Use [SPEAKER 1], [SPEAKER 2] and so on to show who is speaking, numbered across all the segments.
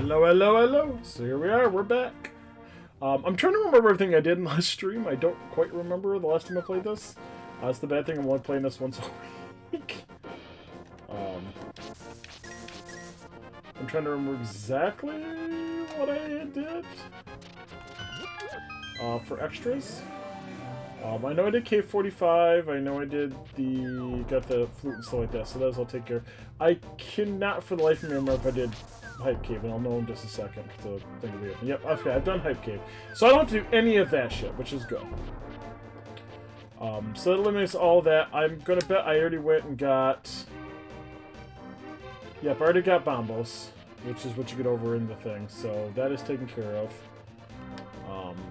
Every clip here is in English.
[SPEAKER 1] Hello, hello, hello. So here we are. We're back. I'm trying to remember everything I did in last stream. I don't quite remember the last time I played this. That's the bad thing. I'm only playing this once a week. I'm trying to remember exactly what I did for extras. I know I did Cave 45. I know I did got the flute and stuff like that. So that's all take care of. I cannot for the life of me remember if I did Hype Cave, and I'll know in just a second. The thing will be open. Yep, okay, I've done Hype Cave. So I don't have to do any of that shit, which is good. So that eliminates all that. I'm gonna bet I already went and got... Yep, I already got Bombos, which is what you get over in the thing. So that is taken care of.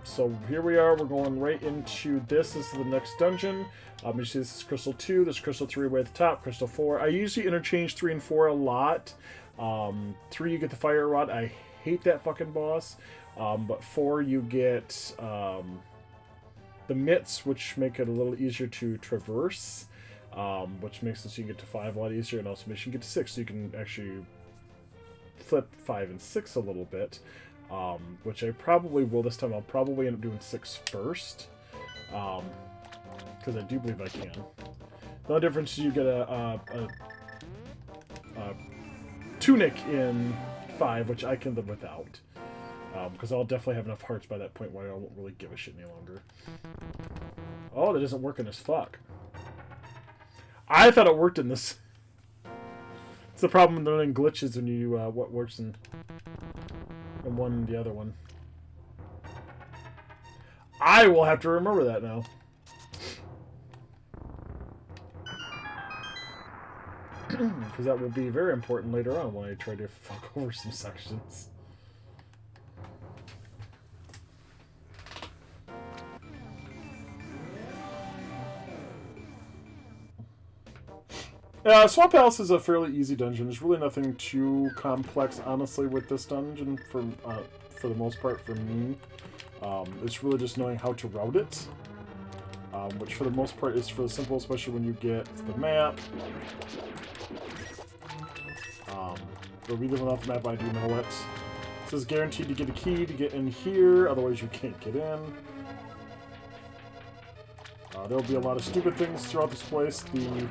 [SPEAKER 1] So here we are. We're going right into this. This is the next dungeon. You see this is Crystal 2. There's Crystal 3 way at the top. Crystal 4. I usually interchange 3 and 4 a lot. 3 you get the Fire Rod. I hate that fucking boss. But 4 you get the mitts, which make it a little easier to traverse. Which makes it so you can get to 5 a lot easier, and also makes you get to 6, so you can actually flip 5 and 6 a little bit. Which I probably will this time. I'll probably end up doing 6 first. Because I do believe I can. The only difference is you get a tunic in 5, which I can live without. Because I'll definitely have enough hearts by that point where I won't really give a shit any longer. Oh, that doesn't work in this fuck. I thought it worked in this. It's the problem with learning glitches when you, what works in one and the other one. I will have to remember that now. Because that will be very important later on when I try to fuck over some sections. Swamp Palace is a fairly easy dungeon. There's really nothing too complex, honestly, with this dungeon for the most part for me. It's really just knowing how to route it, which for the most part is for the simple, especially when you get the map. But even without the map, I do know it. It says guaranteed to get a key to get in here, otherwise you can't get in. There'll be a lot of stupid things throughout this place. The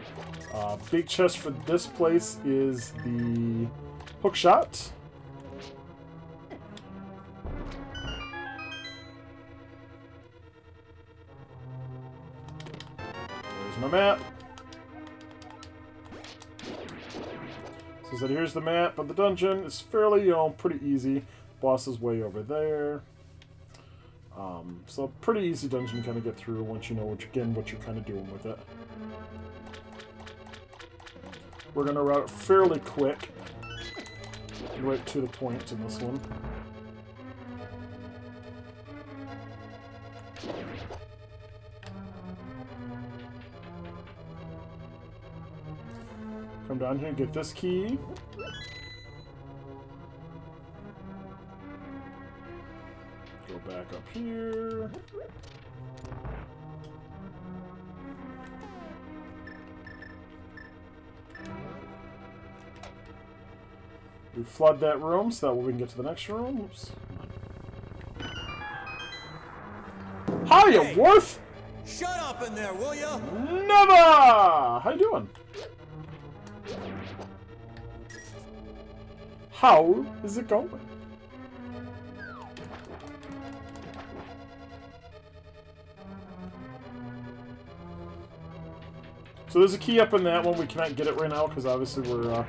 [SPEAKER 1] big chest for this place is the hook shot. There's my map. So here's the map of the dungeon. It's fairly, pretty easy. Boss is way over there. So pretty easy dungeon to kind of get through once you know what you're kind of doing with it. We're going to route it fairly quick. Right to the point in this one. Come down here and get this key. Go back up here. We flood that room so that way we can get to the next room. Oops. Hiya, hey, Worf!
[SPEAKER 2] Shut up in there, will ya?
[SPEAKER 1] Never! How you doing? How is it going? So there's a key up in that one. We cannot get it right now because obviously we're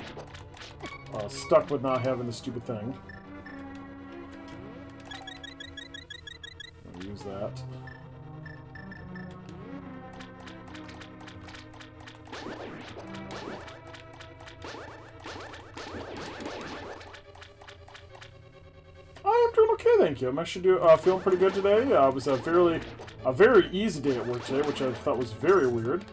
[SPEAKER 1] stuck with not having the stupid thing. I'll use that. I am doing okay, thank you. I'm actually feeling pretty good today. It was a very easy day at work today, which I thought was very weird.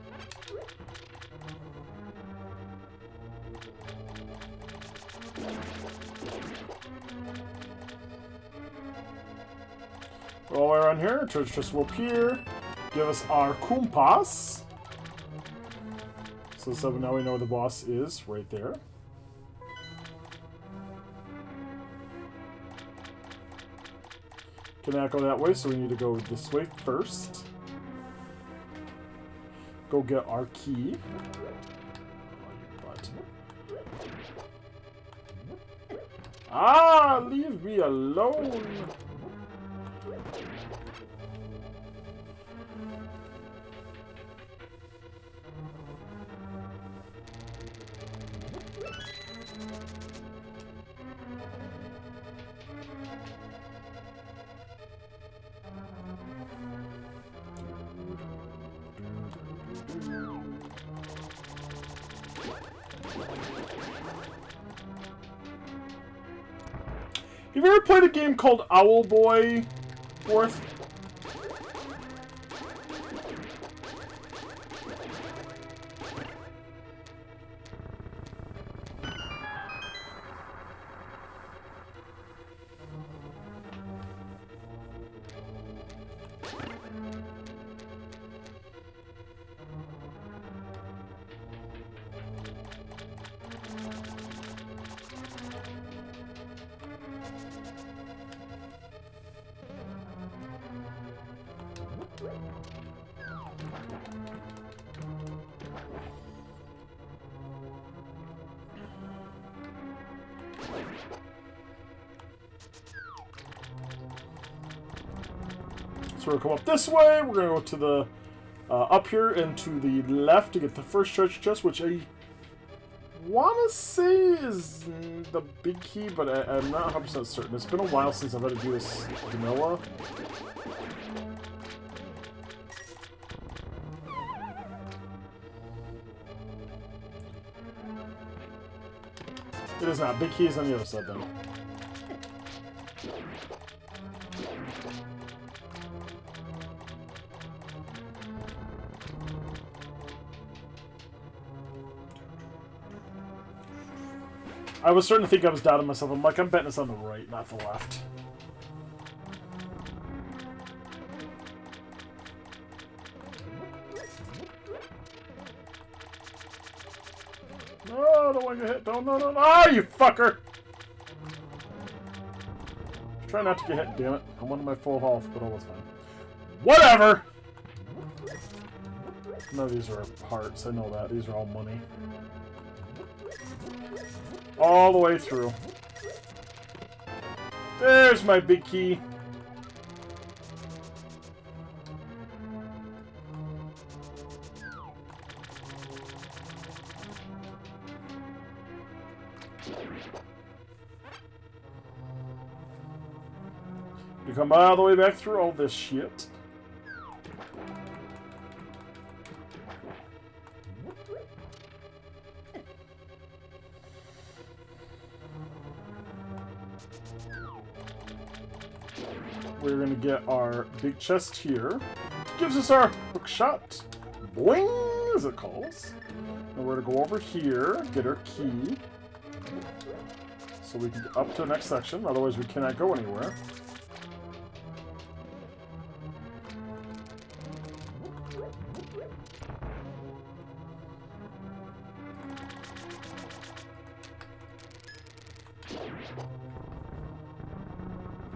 [SPEAKER 1] All the way around here, Church just will appear, give us our compass. So now we know where the boss is, right there. Cannot go that way, so we need to go this way first. Go get our key. Ah, leave me alone. Have you ever played a game called Owlboy, Worth? So we're gonna come up this way. We're gonna go to the up here and to the left to get the first treasure chest, which I want to say is the big key, but I'm not 100% certain. It's been a while since I've had to do this vanilla. It is not. Big key is on the other side then. I was starting to think I was doubting myself. I'm like, I'm betting it's on the right, not the left. No, don't want to get hit. Don't, no. Ah, you fucker! Try not to get hit, damn it. I'm one of my full health, but all was fine. Whatever! None of these are hearts, I know that. These are all money. All the way through. There's my big key. You come all the way back through all this shit. We're gonna get our big chest here. Gives us our hook shot. Boing, as it calls. And we're gonna go over here, get our key. So we can get up to the next section, otherwise we cannot go anywhere.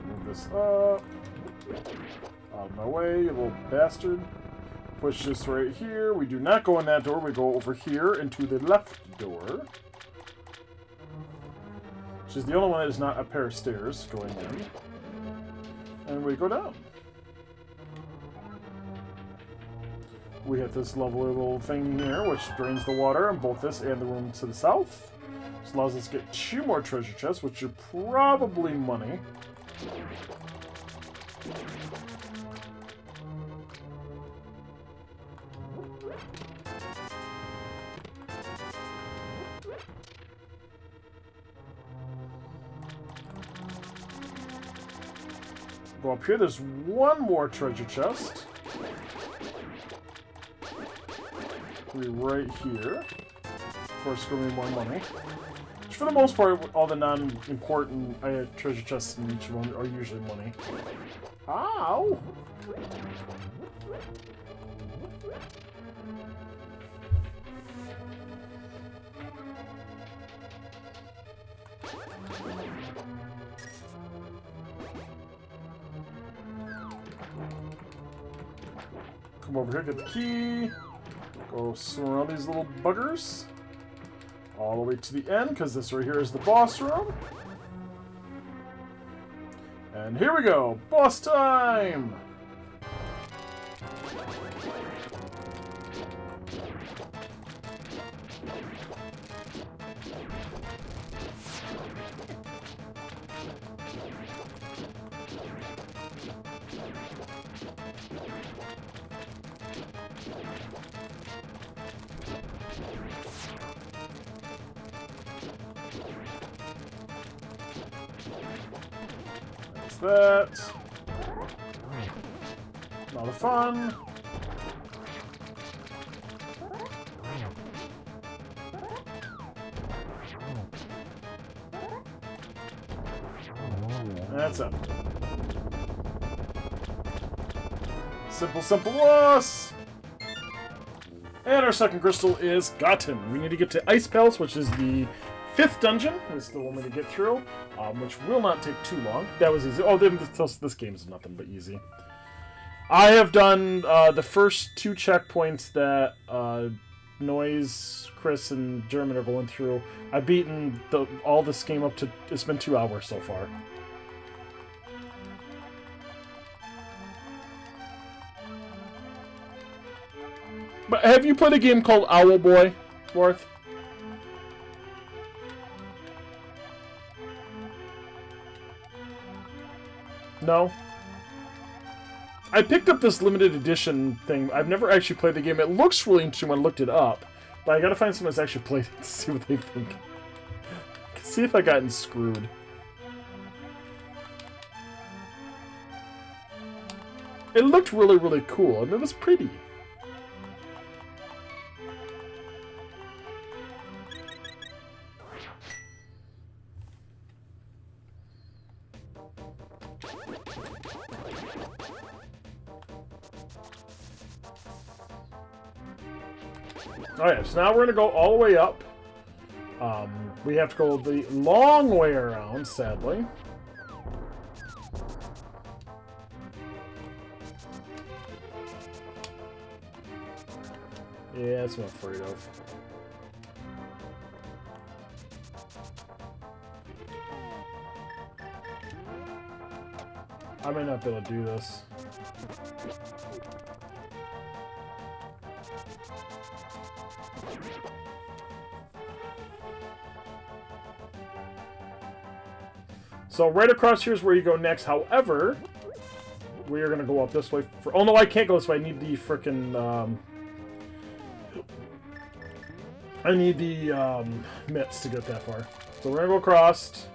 [SPEAKER 1] Move this up. Out of my way, you little bastard. Push this right here. We do not go in that door. We go over here into the left door. Which is the only one that is not a pair of stairs going in. And we go down. We hit this lovely little thing here, which drains the water in both this and the room to the south. This allows us to get 2 more treasure chests, which are probably money. Go up here, there's 1 more treasure chest. Be right here. Of course, going to be more money. Which, for the most part, all the non-important treasure chests in each one are usually money. Ow! Come over here, get the key. Go swim around these little buggers. All the way to the end, because this right here is the boss room. And here we go. Boss time! That. A lot of fun. That's it. Simple, simple loss. And our second crystal is gotten. We need to get to Ice Palace, which is the 5th dungeon. Is the one we need to get through, which will not take too long. That was easy. Oh, this game is nothing but easy. I have done the first 2 checkpoints that Noise, Chris, and German are going through. I've beaten all this game up to... It's been 2 hours so far. But have you played a game called Owl Boy, Worth? No? I picked up this limited edition thing. I've never actually played the game. It looks really interesting when I looked it up, but I gotta find someone that's actually played it to see what they think. See if I gotten screwed. It looked really, really cool, and it was pretty. Alright, so now we're going to go all the way up. We have to go the long way around, sadly. Yeah, that's what I'm afraid of. I may not be able to do this. So right across here is where you go next. However, we are going to go up this way. Oh no, I can't go this way. I need the frickin' I need the mitts to get that far. So we're going to go across.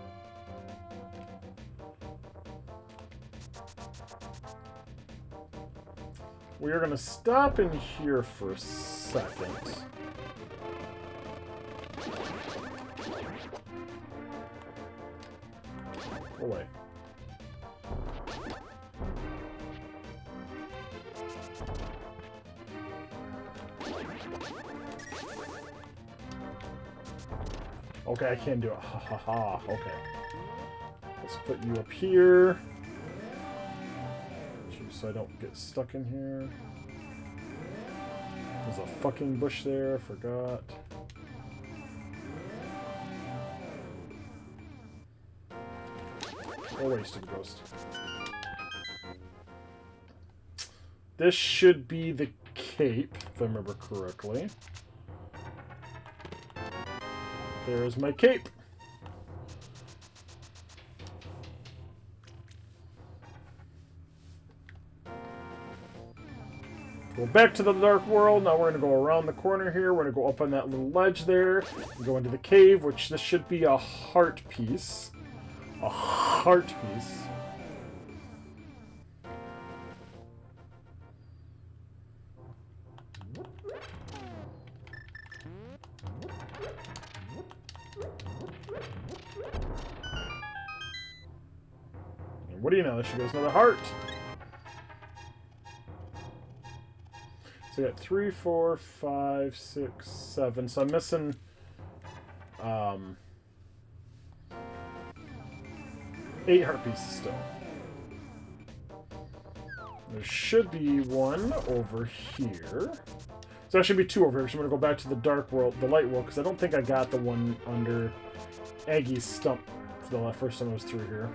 [SPEAKER 1] We are going to stop in here for a second. Go away. Okay, I can't do it. Ha ha ha. Okay. Let's put you up here. So I don't get stuck in here. There's a fucking bush there. I forgot. Oh, wasted ghost. This should be the cape, if I remember correctly. There's my cape. Go back to the Dark World. Now we're going to go around the corner here. We're going to go up on that little ledge there. And go into the cave, which this should be a heart piece. A heart piece. And what do you know? There should be another heart. So I got 3, 4, 5, 6, 7. So I'm missing 8 heart pieces still. There should be one over here. So there should be two over here. So I'm going to go back to the dark world, the light world, because I don't think I got the one under Aggie's stump for the first time I was through here.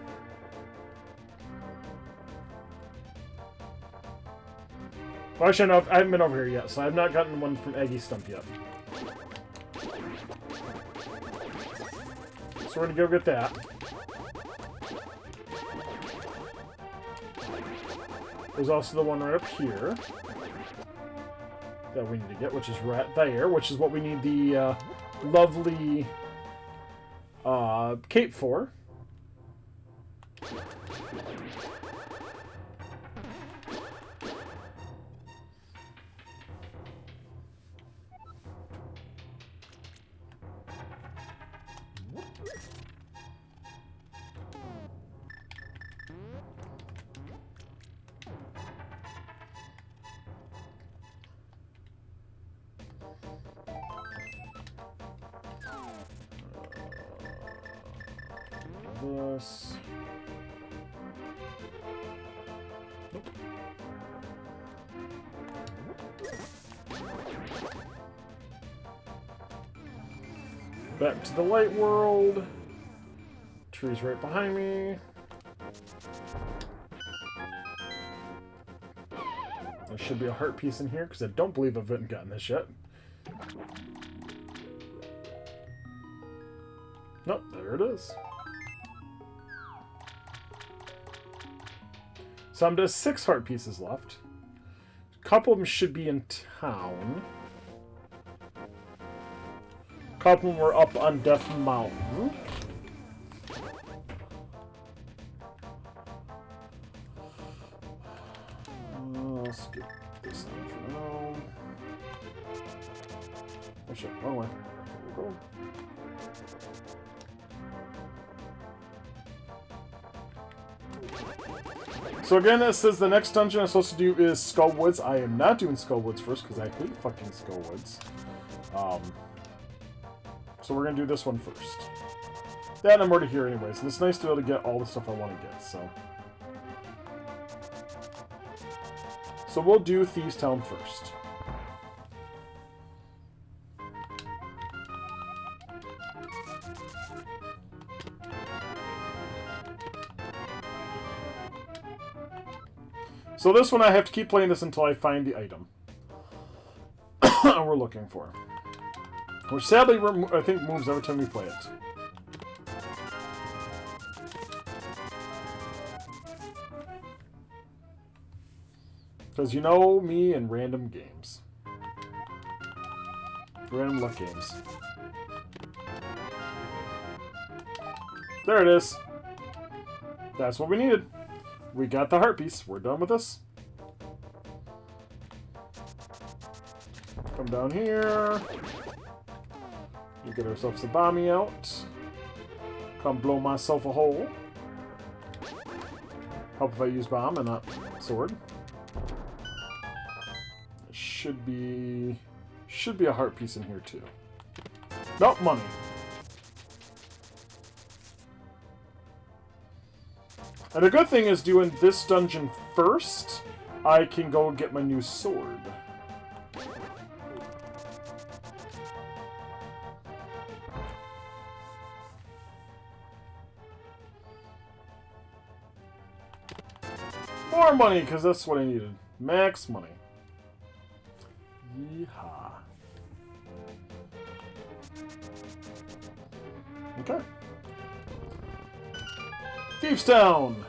[SPEAKER 1] Well, actually, no, I haven't been over here yet, so I have not gotten one from Aggie's stump yet. So we're going to go get that. There's also the one right up here that we need to get, which is right there, which is what we need the lovely cape for. This. Nope. Back to the light world. Tree's right behind me. There should be a heart piece in here because I don't believe I've gotten this yet. Nope, there it is. So I'm just 6 heart pieces left. A couple of them should be in town. A couple of them were up on Death Mountain. Let's get this on for now. Oh shit, wrong way. There we go. So again, it says the next dungeon I'm supposed to do is Skullwoods. I am not doing Skullwoods first because I hate fucking Skullwoods. So we're going to do this one first. Then I'm already here anyways, and it's nice to be able to get all the stuff I want to get, so. So we'll do Thieves Town first. So this one I have to keep playing this until I find the item we're looking for. Which sadly I think moves every time we play it. Because you know me and random games. Random luck games. There it is. That's what we needed. We got the heart piece. We're done with this. Come down here. We get ourselves a bombie out. Come blow myself a hole. Help if I use bomb and not sword. Should be a heart piece in here too. Nope, money. And the good thing is doing this dungeon first, I can go get my new sword. More money, because that's what I needed. Max money. Yeehaw. Okay. Thieves Town!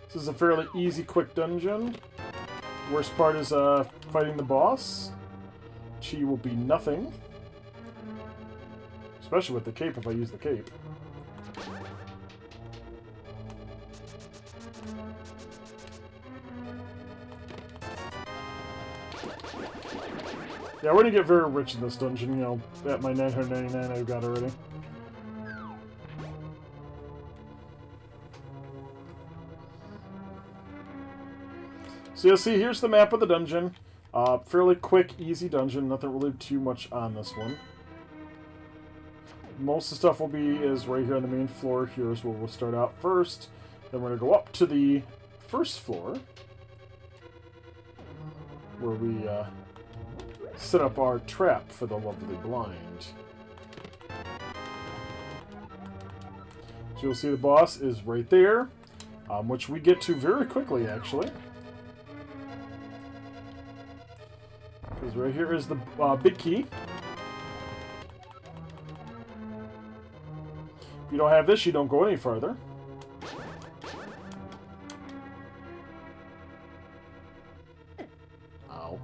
[SPEAKER 1] This is a fairly easy, quick dungeon. Worst part is fighting the boss. Chi will be nothing. Especially with the cape if I use the cape. Yeah, we're gonna get very rich in this dungeon, you know, at my 999 I've got already. So you'll see, here's the map of the dungeon. Fairly quick, easy dungeon, nothing really too much on this one. most of the stuff will be is right here on the main floor. Here's where we'll start out first. Then we're going to go up to the first floor, where we set up our trap for the lovely blind. So you'll see the boss is right there, which we get to very quickly, actually. Because right here is the big key. If you don't have this, you don't go any further. Ow.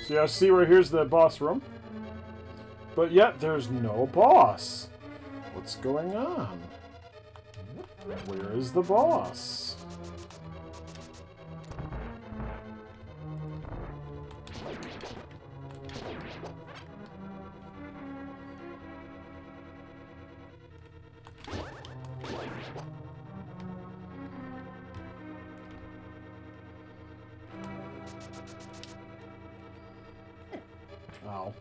[SPEAKER 1] So yeah, see right here's the boss room. But yet there's no boss. What's going on? Where is the boss? Ow.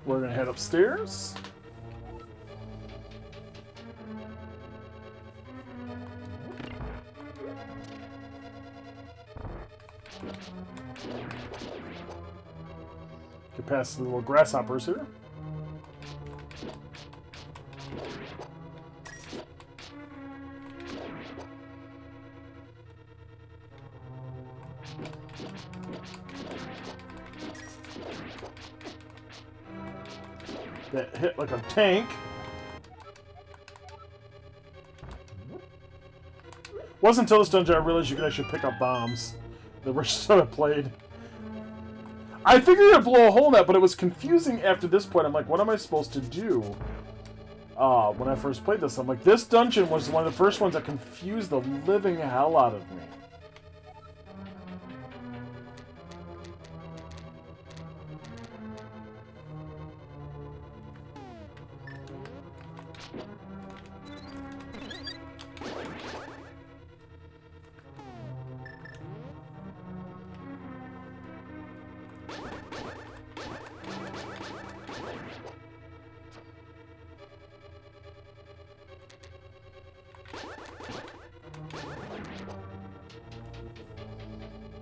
[SPEAKER 1] We're gonna head upstairs. Get past the little grasshoppers here. That hit like a tank. Wasn't until this dungeon I realized you could actually pick up bombs. The rich sort of played. I figured I'd blow a hole in that, but it was confusing after this point. I'm like, what am I supposed to do? When I first played this, I'm like, this dungeon was one of the first ones that confused the living hell out of me.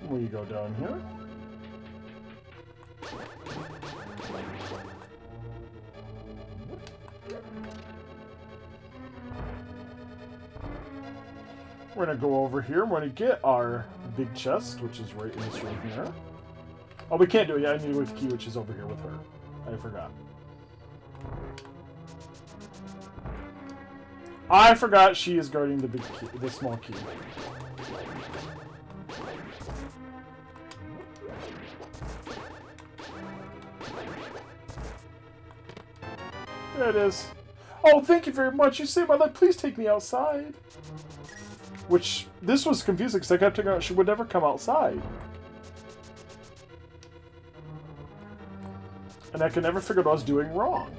[SPEAKER 1] We go down here. We're gonna go over here. We're gonna get our big chest, which is right in this room here. Oh, we can't do it yet. I need to wait the key, which is over here with her. I forgot. I forgot she is guarding the big key, the small key. There it is. Oh, thank you very much. You saved my life. Please take me outside. Which, this was confusing because I kept thinking she would never come outside. And I could never figure out what I was doing wrong.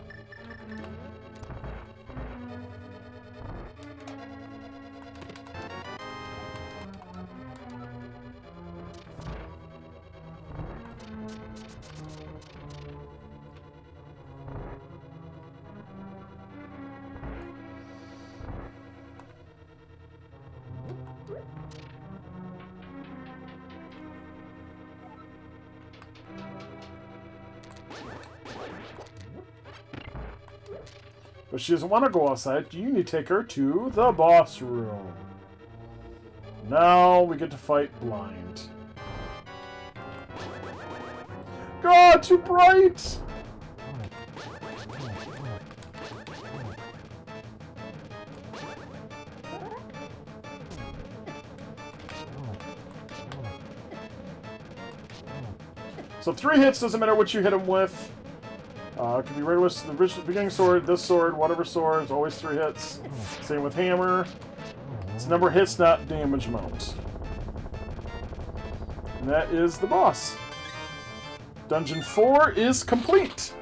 [SPEAKER 1] But she doesn't want to go outside. You need to take her to the boss room. Now we get to fight blind. God, too bright! So 3 hits, doesn't matter what you hit him with. It can be right with the beginning sword, this sword, whatever sword. It's always 3 hits. Same with hammer. It's number of hits, not damage amount. And that is the boss. Dungeon 4 is complete.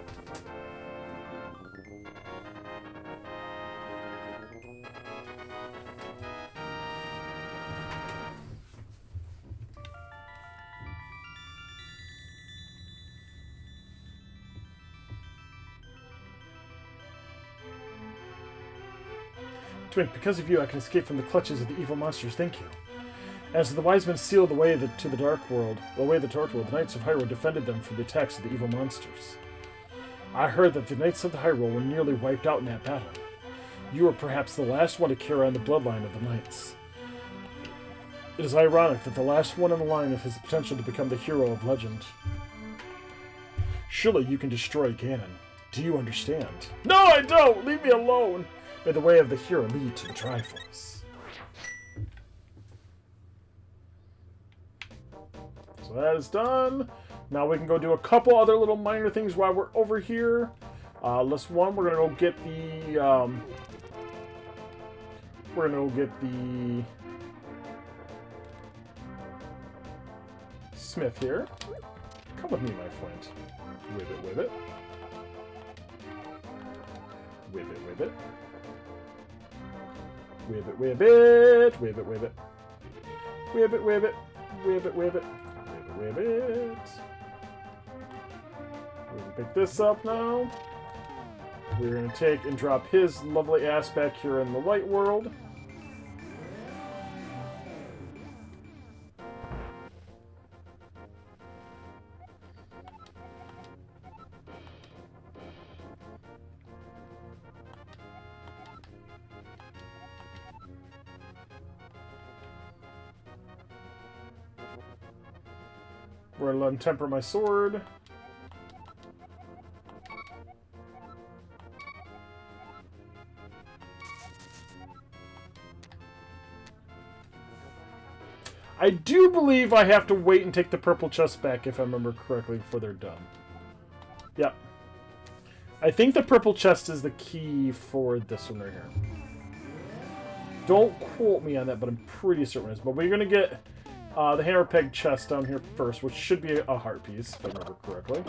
[SPEAKER 1] Twink, because of you, I can escape from the clutches of the evil monsters. Thank you. As the wise men sealed the way to the dark world, the dark world, the Knights of Hyrule defended them from the attacks of the evil monsters. I heard that the Knights of the Hyrule were nearly wiped out in that battle. You were perhaps the last one to carry on the bloodline of the Knights. It is ironic that the last one in the line has the potential to become the hero of legend. Surely you can destroy Ganon. Do you understand? No, I don't! Leave me alone! May the way of the hero lead to the Triforce. So that is done. Now we can go do a couple other little minor things while we're over here. We're gonna go get the smith here. Come with me, my friend. Whip it, whip it. Whip it, whip it. Whip it, whip it. Whip it, whip it. Whip it, whip it. Whip it, whip it. Whip it. We're gonna pick this up now. We're gonna take and drop his lovely ass back here in the light world. We're gonna let him temper my sword. I do believe I have to wait and take the purple chest back, if I remember correctly, before they're done. Yep. I think the purple chest is the key for this one right here. Don't quote me on that, but I'm pretty certain it is. But we're going to get the hammer peg chest down here first, which should be a heart piece, if I remember correctly.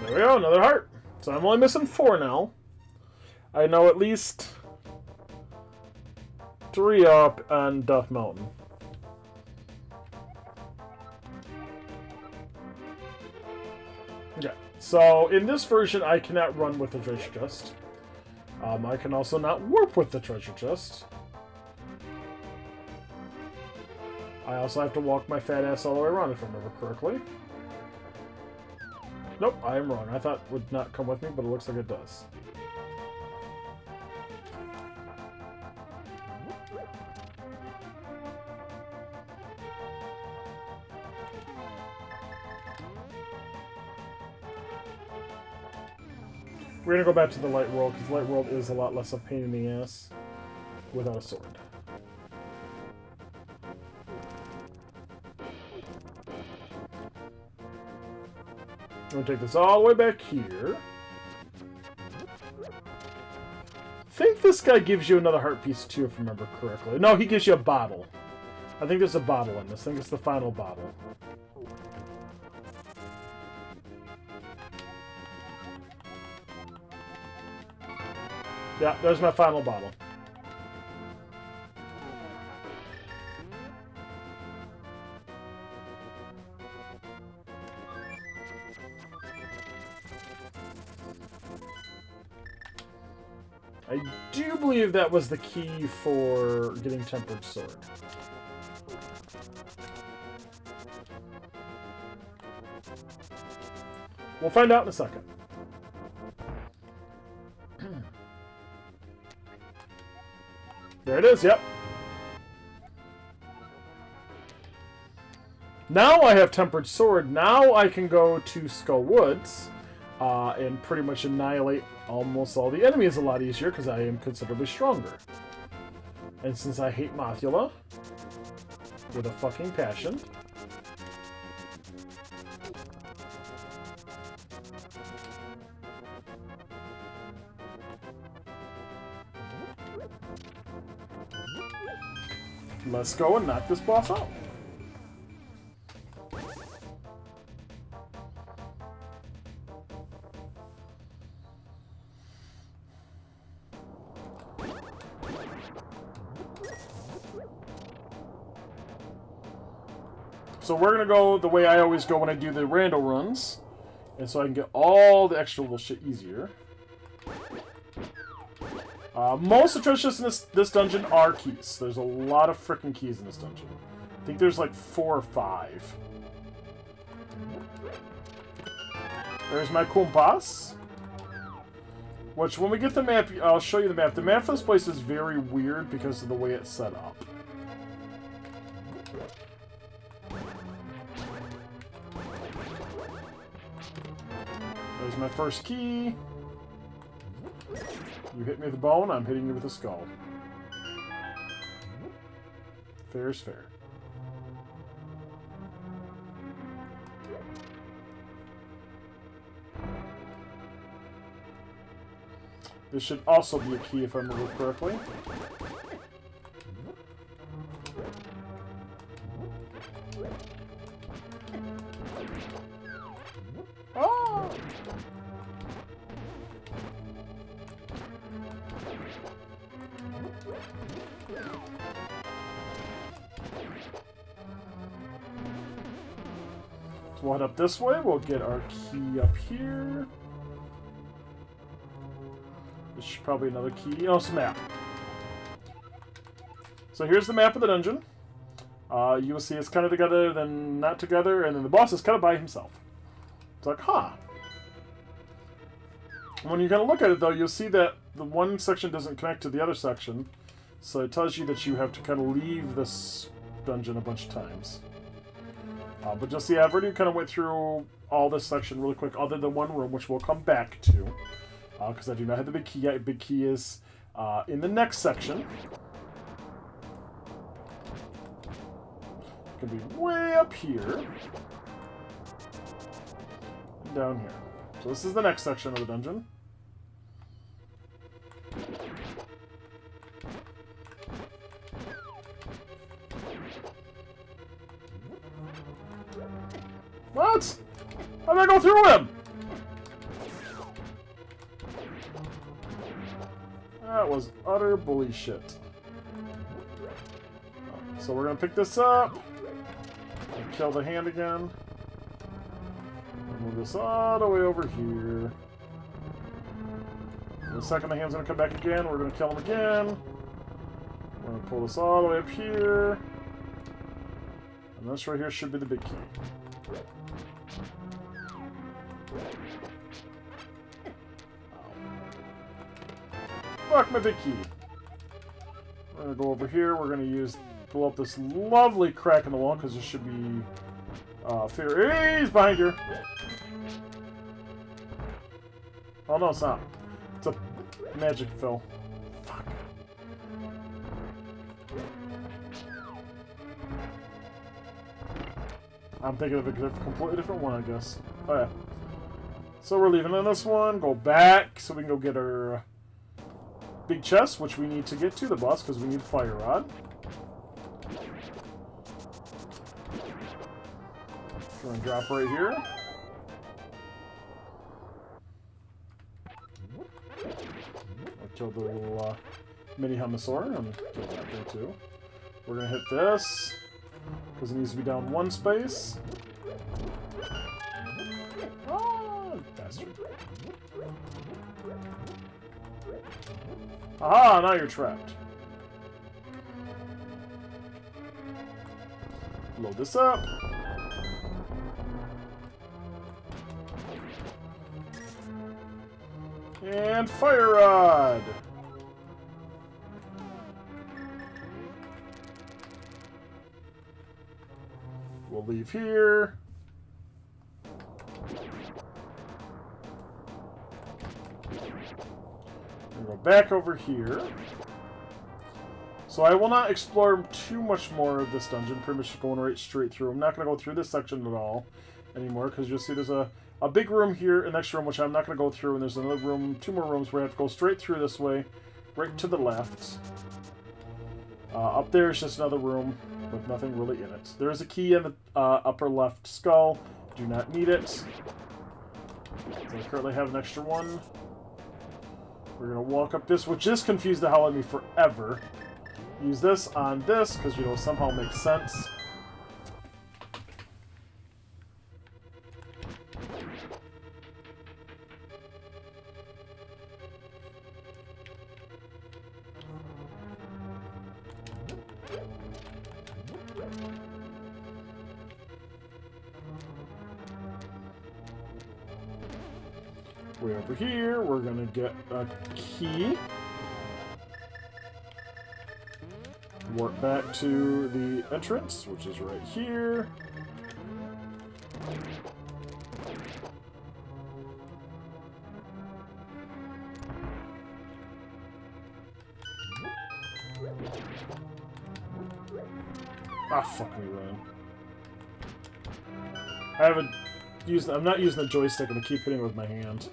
[SPEAKER 1] There we go, another heart. So I'm only missing 4 now. I know at least 3 up on Duff Mountain. Okay, so in this version I cannot run with the treasure chest. I can also not warp with the treasure chest. I also have to walk my fat ass all the way around, if I remember correctly. Nope, I am wrong. I thought it would not come with me, but it looks like it does. We're going to go back to the light world, because light world is a lot less a pain in the ass without a sword. I'm going to take this all the way back here. I think this guy gives you another heart piece too, if I remember correctly. No, he gives you a bottle. I think there's a bottle in this. I think it's the final bottle. Yeah, there's my final bottle. I do believe that was the key for getting Tempered Sword. We'll find out in a second. There it is, yep. Now I have Tempered Sword. Now I can go to Skull Woods and pretty much annihilate almost all the enemies a lot easier because I am considerably stronger. And since I hate Mothula with a fucking passion, let's go and knock this boss out. So we're going to go the way I always go when I do the rando runs. And so I can get all the extra little shit easier. Most of the treasures in this dungeon are keys. There's a lot of freaking keys in this dungeon. I think there's like 4 or 5. There's my Kumpas. Which, when we get the map, I'll show you the map. The map for this place is very weird because of the way it's set up. There's my first key. You hit me with a bone, I'm hitting you with a skull. Fair is fair. This should also be a key if I remember correctly. Oh! So we'll head up this way. We'll get our key up here. There's probably another key. Oh, it's a map. So here's the map of the dungeon. You will see it's kind of together, then not together, and then the boss is kind of by himself. It's like, huh. When you kind of look at it, though, you'll see that the one section doesn't connect to the other section. So it tells you that you have to kind of leave this dungeon a bunch of times. But you'll see I've already kind of went through all this section really quick, other than one room, which we'll come back to. Because I do not have the big key yet. Big key is in the next section. It can be way up here. And down here. So this is the next section of the dungeon. What? How did I go through him? That was utter bullshit. So we're gonna pick this up. And kill the hand again. And move this all the way over here. In a second the hand's gonna come back again. We're gonna kill him again. We're gonna pull this all the way up here. And this right here should be the big key. Fuck my big key. We're gonna go over here. We're gonna pull up this lovely crack in the wall because there should be fear. Hey, he's behind here. Oh no, it's not. It's a magic fill. Fuck. I'm thinking of a completely different one, I guess. Oh yeah. So we're leaving on this one. Go back so we can go get our big chest, which we need to get to the boss because we need fire rod. We're gonna drop right here. I killed the little mini Hemisaur. I'm killing that there too. We're gonna hit this because it needs to be down one space. Oh, bastard. Aha, now you're trapped. Load this up. And fire rod. We'll leave here. And go back over here. So I will not explore too much more of this dungeon. Pretty much going right straight through. I'm not going to go through this section at all anymore, because you'll see there's a big room here, an extra room, which I'm not going to go through, and there's another room, 2 more rooms where I have to go straight through this way, right to the left. Up there is just another room with nothing really in it. There is a key in the upper left skull. Do not need it. So I currently have an extra one. We're going to walk up this, which just confused the hell out of me forever. Use this on this, because, you know, somehow makes sense. Way over here, we're gonna get a key. Warp back to the entrance, which is right here. Ah, fuck me, Ryan. I'm not using the joystick, I'm gonna keep hitting it with my hand.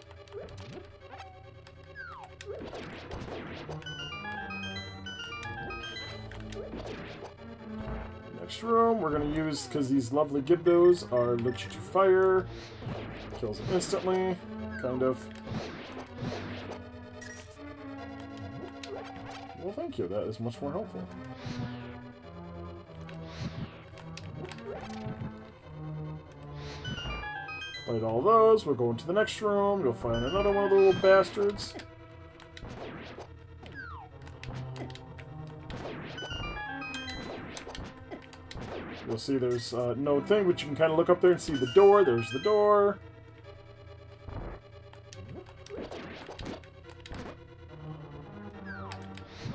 [SPEAKER 1] Next room, we're gonna use, because these lovely Gibdos are allergic to fire. Kills them instantly, kind of. Well, thank you, that is much more helpful. Fight all those, we'll go into the next room, you'll find another one of the little bastards. You'll see there's no thing, but you can kind of look up there and see the door. There's the door.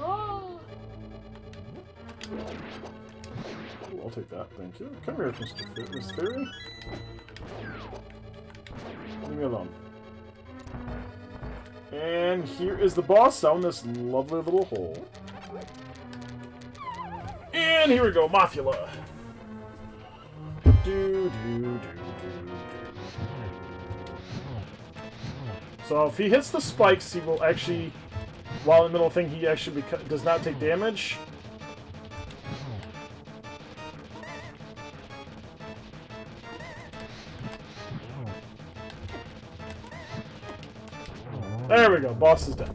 [SPEAKER 1] Ooh, I'll take that, thank you. Come here, Miss Fairy. Leave me alone. And here is the boss down this lovely little hole. And here we go, Mothula. So if he hits the spikes, he will actually, while in the middle of the thing, he actually does not take damage. There we go, boss is dead.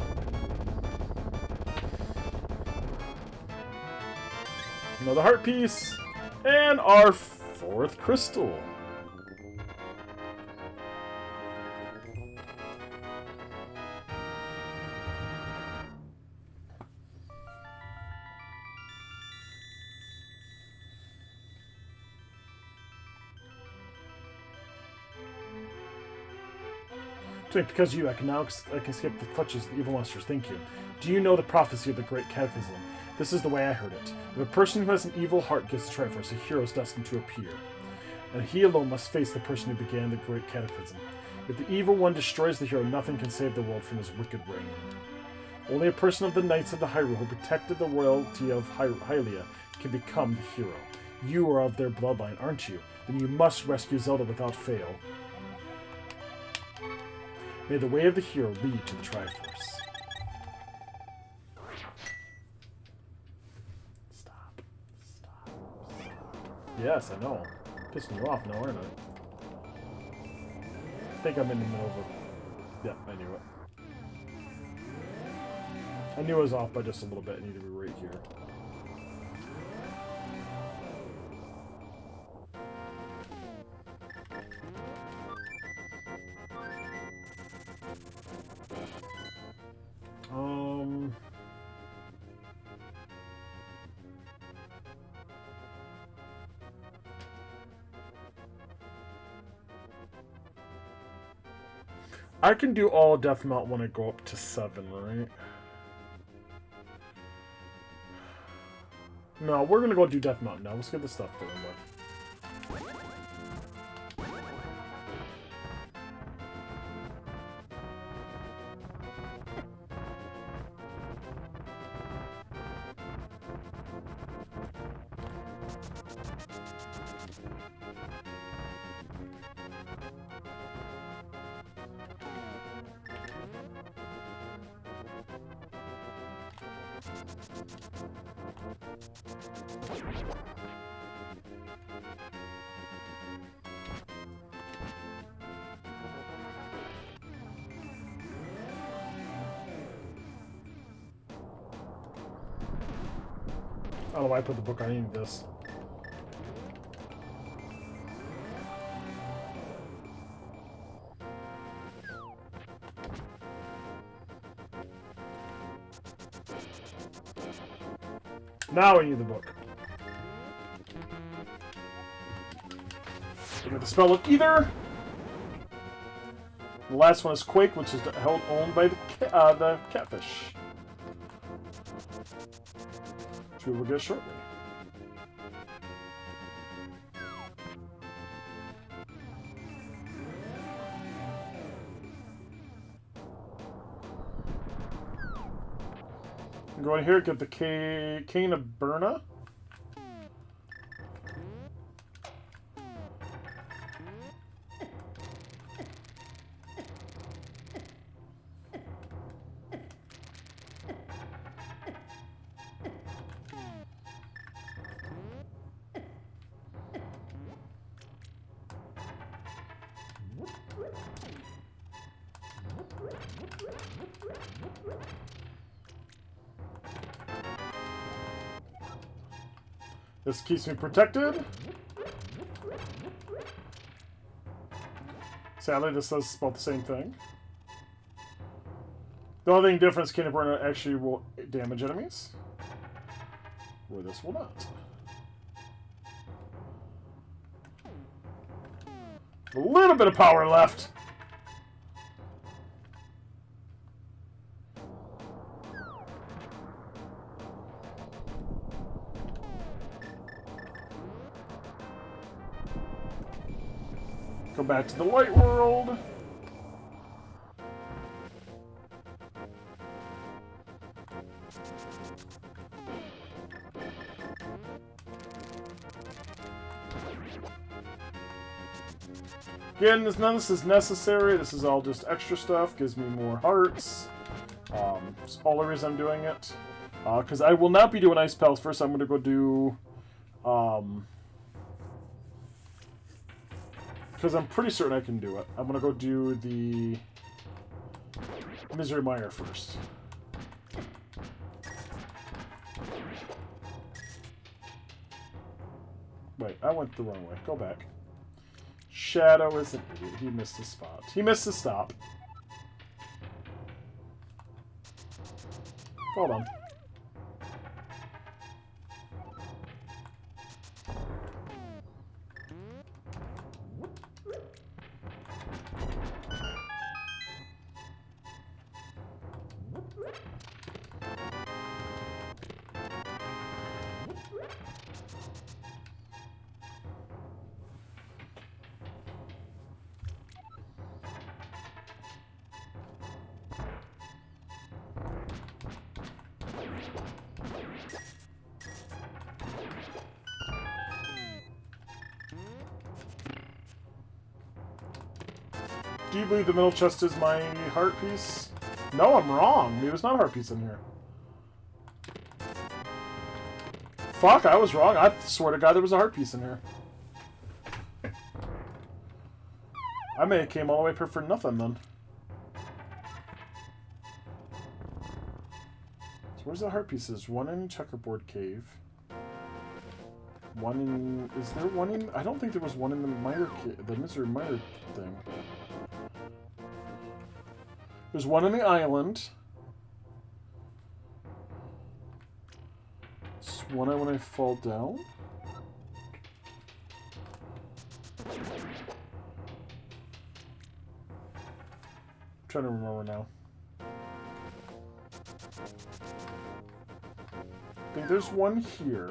[SPEAKER 1] Another heart piece, and our 4th crystal. Because you, I can escape the clutches of the evil monsters. Thank you. Do you know the prophecy of the Great Cataclysm? This is the way I heard it. If a person who has an evil heart gets the Triforce, a hero is destined to appear. And he alone must face the person who began the Great Cataclysm. If the evil one destroys the hero, nothing can save the world from his wicked reign. Only a person of the Knights of the Hyrule who protected the royalty of Hylia can become the hero. You are of their bloodline, aren't you? Then you must rescue Zelda without fail. May the way of the hero lead to the Triforce. Stop. Yes, I know. Pissing you off now, aren't I? I think I'm in the middle of it. Yeah, I knew it. I knew I was off by just a little bit. I need to be right here. I can do all Death Mount when I go up to 7, right? No, we're gonna go do Death Mountain now. Let's get the stuff going with. I don't know why I put the book on any of this. Now I need the book. I got the spell of either. The last one is Quake, which is owned by the catfish. Which we will get shortly. Go in here, get the Cane of Burna. This keeps me protected. Sadly, this does about the same thing. The only thing difference, Cane of Burna actually will damage enemies, where this will not. A little bit of power left. Go back to the light world. Again, none of this is necessary. This is all just extra stuff. Gives me more hearts. It's all the reason I'm doing it. Because I will not be doing Ice Palace first. I'm going to go do... because I'm pretty certain I can do it. I'm going to go do the Mire first. Wait, I went the wrong way. Go back. Shadow is an idiot. He missed his spot. He missed his stop. Hold on. Do you believe the middle chest is my heart piece? No, I'm wrong. There's not a heart piece in here. Fuck, I was wrong. I swear to God there was a heart piece in here. I may have came all the way up here for nothing then. So where's the heart pieces? One in Checkerboard Cave. One in... Is there one in... I don't think there was one in the Mire... The Misery Mire thing. There's one on the island. It's one when I fall down. I'm trying to remember now. I think there's one here.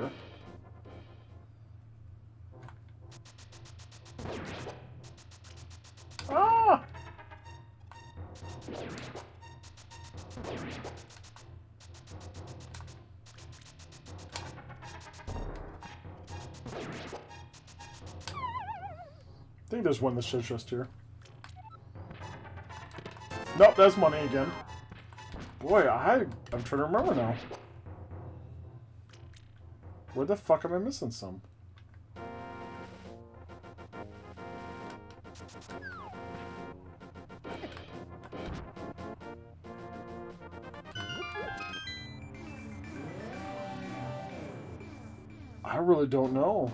[SPEAKER 1] I think there's one that says just here. Nope, that's money again. Boy, I'm trying to remember now. Where the fuck am I missing some? I really don't know.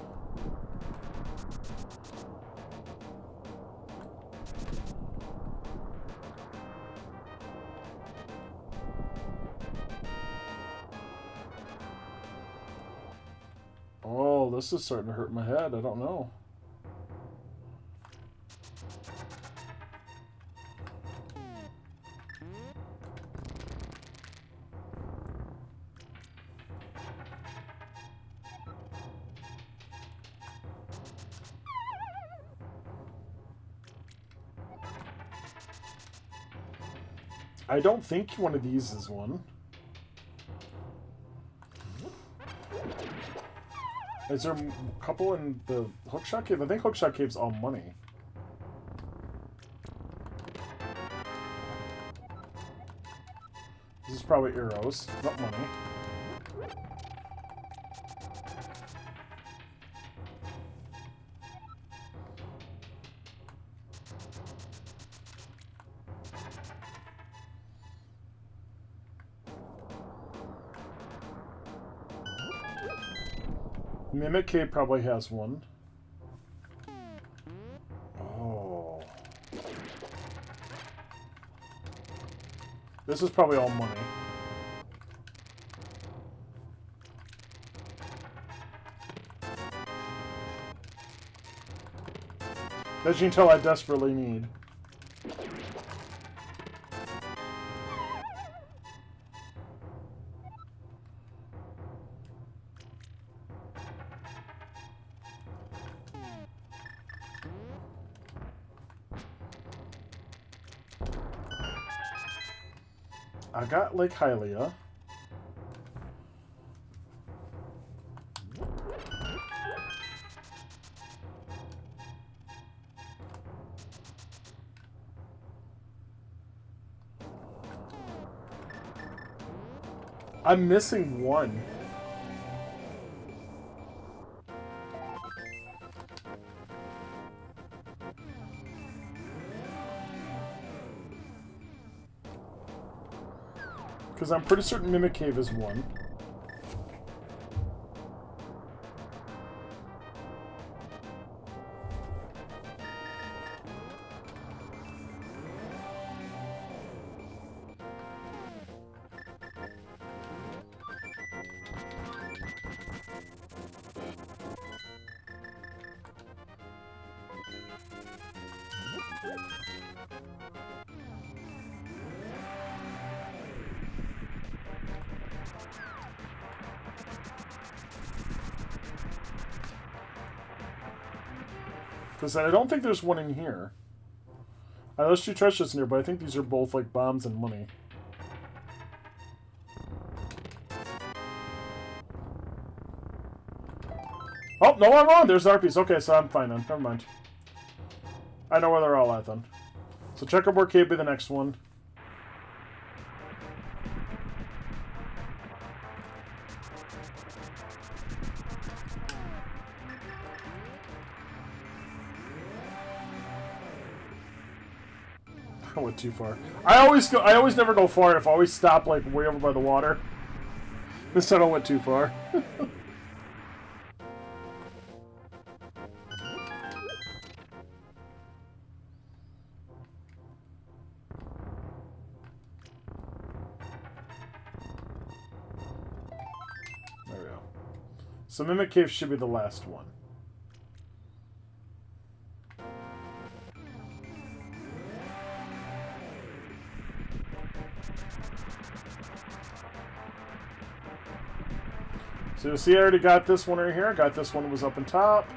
[SPEAKER 1] Oh, this is starting to hurt my head. I don't know. I don't think one of these is one. Is there a couple in the Hookshot Cave? I think Hookshot Cave's all money. This is probably arrows, not money. Mimic Cave probably has one. Oh. This is probably all money. That you can tell I desperately need. I got Lake Hylia. I'm missing one. Because I'm pretty certain Mimic Cave is one. Because I don't think there's one in here. I know there's two treasure chests in here, but I think these are both like bombs and money. Oh, no, I'm wrong. There's RPs. Okay, so I'm fine then. Never mind. I know where they're all at then. So Checkerboard Cave be the next one. I went too far. I always never go far enough. I always stop like way over by the water. This time I went too far. There we go. So Mimic Cave should be the last one. So you see I already got this one right here. I got this one that was up on top.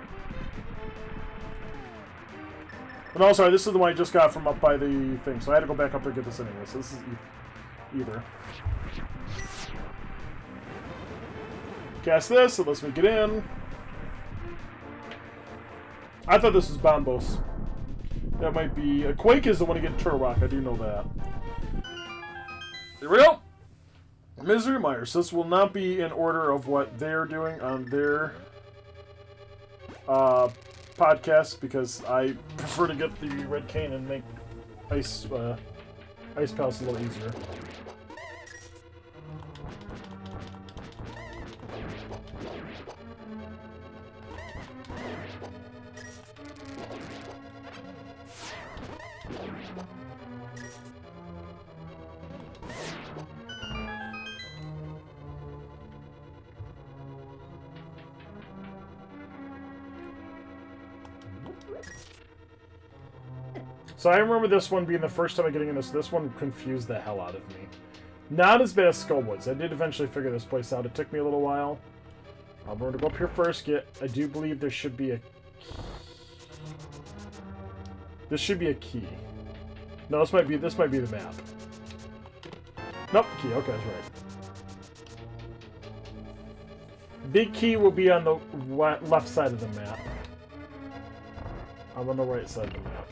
[SPEAKER 1] But no, sorry, this is the one I just got from up by the thing. So I had to go back up there and get this anyway. So this is either. Cast this, it lets me get in. I thought this was Bombos. That might be... Quake is the one to get Turok, I do know that. Here we go! Misery Mire. So this will not be in order of what they're doing on their podcast, because I prefer to get the red cane and make ice palace a little easier. So I remember this one being the first time I'm getting into this. This one confused the hell out of me. Not as bad as Skullwoods. I did eventually figure this place out. It took me a little while. We're going to go up here first. I do believe there should be a key. This should be a key. No, this might be the map. Nope, key. Okay, that's right. Big key will be on the left side of the map. I'm on the right side of the map.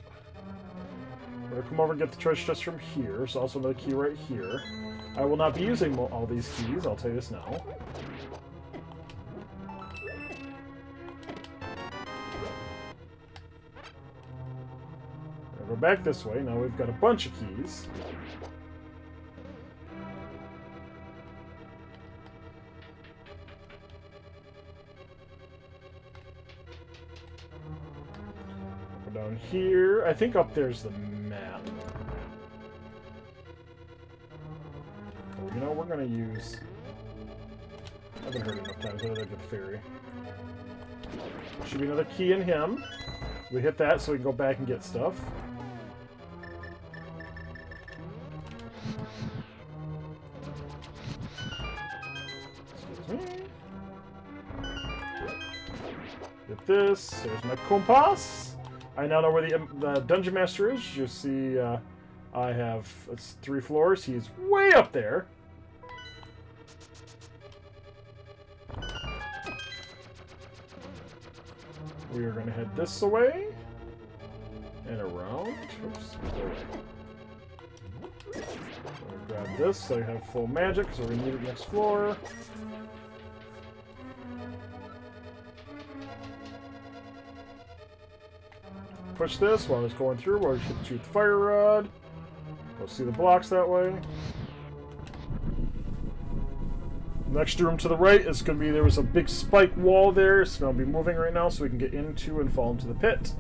[SPEAKER 1] We're going to come over and get the treasure chest from here. There's also another key right here. I will not be using all these keys, I'll tell you this now. We'll go back this way. Now we've got a bunch of keys. Go down here. I think up there's the map. Oh, you know, we're gonna use... I've been hurt enough times. I'll get the ferry. Should be another key in him. We hit that so we can go back and get stuff. Excuse me. Get this. There's my compass. I now know where the Dungeon Master is. You see, I have... It's 3 floors. He's way up there. We are going to head this way. And around. Oops. Grab this so I have full magic, so we're going to need it next floor. Push this while it's going through, while we should shoot the fire rod. Go see the blocks that way. Next room to the right is going to be, there was a big spike wall there. It's going to be moving right now so we can get into and fall into the pit.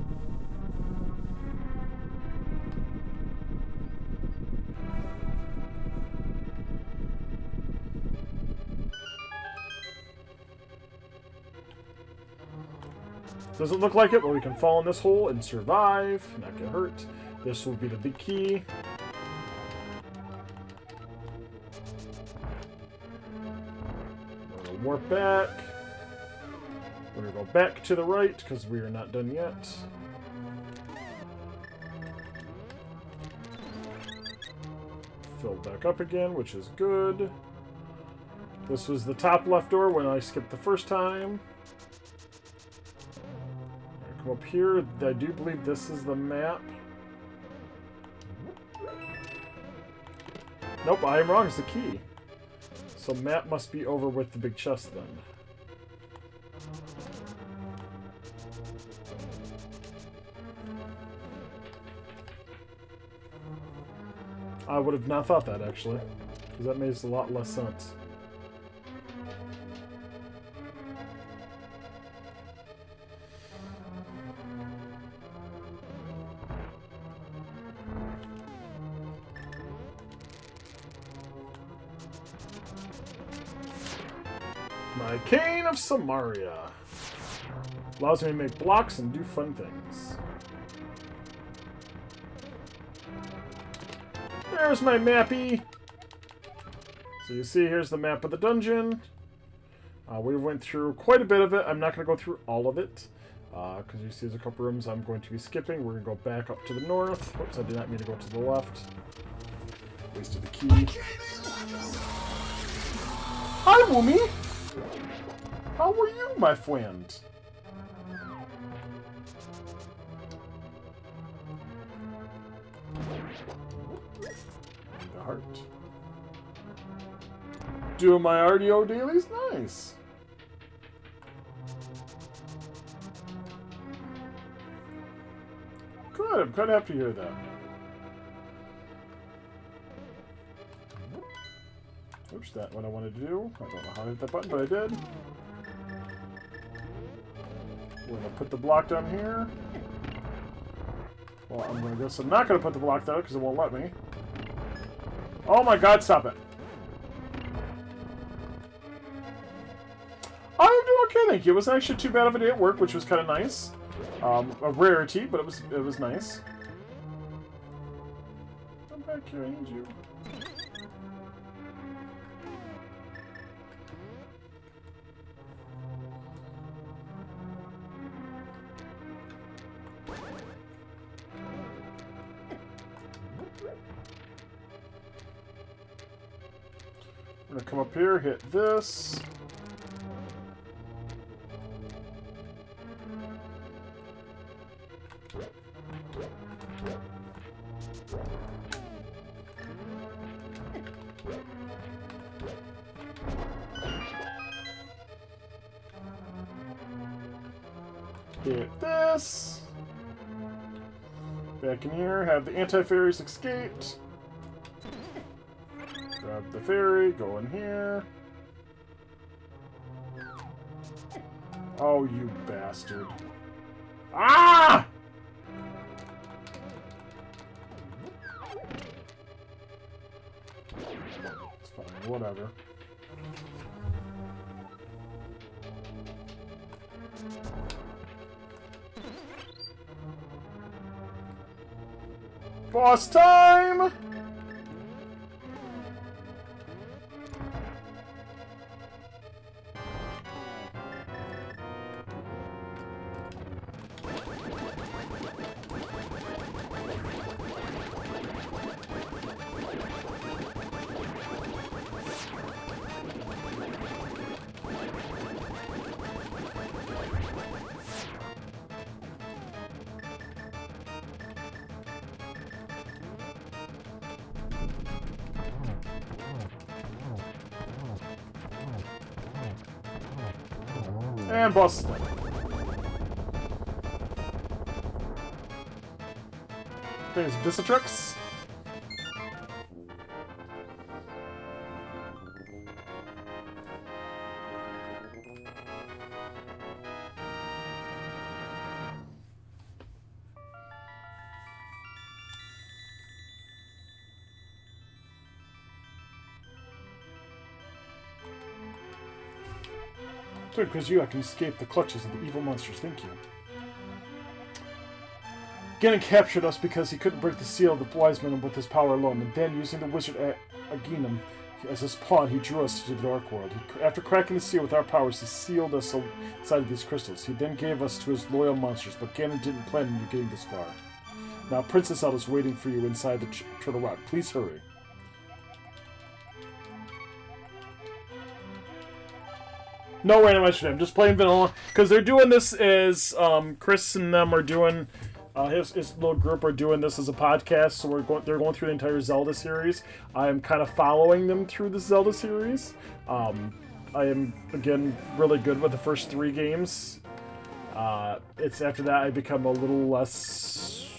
[SPEAKER 1] Doesn't look like it, but we can fall in this hole and survive, not get hurt. This will be the big key. We're going to warp back. We're going to go back to the right, because we are not done yet. Filled back up again, which is good. This was the top left door when I skipped the first time. Come up here. I do believe this is the map. Nope, I am wrong. It's the key. So map must be over with the big chest then. I would have not thought that, actually. Because that makes a lot less sense. My Cane of Samaria. Allows me to make blocks and do fun things. There's my mappy. So you see, here's the map of the dungeon. We went through quite a bit of it. I'm not going to go through all of it. Because you see there's a couple rooms I'm going to be skipping. We're going to go back up to the north. Whoops, I did not mean to go to the left. Wasted the key. Hi, Woomy! How are you, my friend? The heart. Doing my RDO dailies? Nice. Good, I'm kind of happy to hear that. Oops, that's what I wanted to do. I don't know how to hit that button, but I did. We're going to put the block down here. Well, I'm going to guess I'm not going to put the block down because it won't let me. Oh my god, stop it. I'm doing okay, thank you. It wasn't actually too bad of a day at work, which was kind of nice. A rarity, but it was nice. Come back here, I need you. I'm gonna come up here, hit this. Hit this. Back in here, have the anti-fairies escaped. Grab the fairy, go in here. Oh, you bastard. Ah! It's fine, whatever. Boss time! And boss is done. There's Visitrix. Because you, I can escape the clutches of the evil monsters. Thank you. Ganon captured us because he couldn't break the seal of the wise men with his power alone, and then, using the wizard Aginum as his pawn, he drew us to the Dark World. After cracking the seal with our powers, he sealed us inside of these crystals. He then gave us to his loyal monsters, but Ganon didn't plan on you getting this far. Now, Princess Zelda's waiting for you inside the Turtle Rock. Please hurry. No randomization. I'm just playing vanilla because they're doing this as Chris and them are doing. His little group are doing this as a podcast, so they're going through the entire Zelda series. I am kind of following them through the Zelda series. I am again really good with the first 3 games. It's after that I become a little less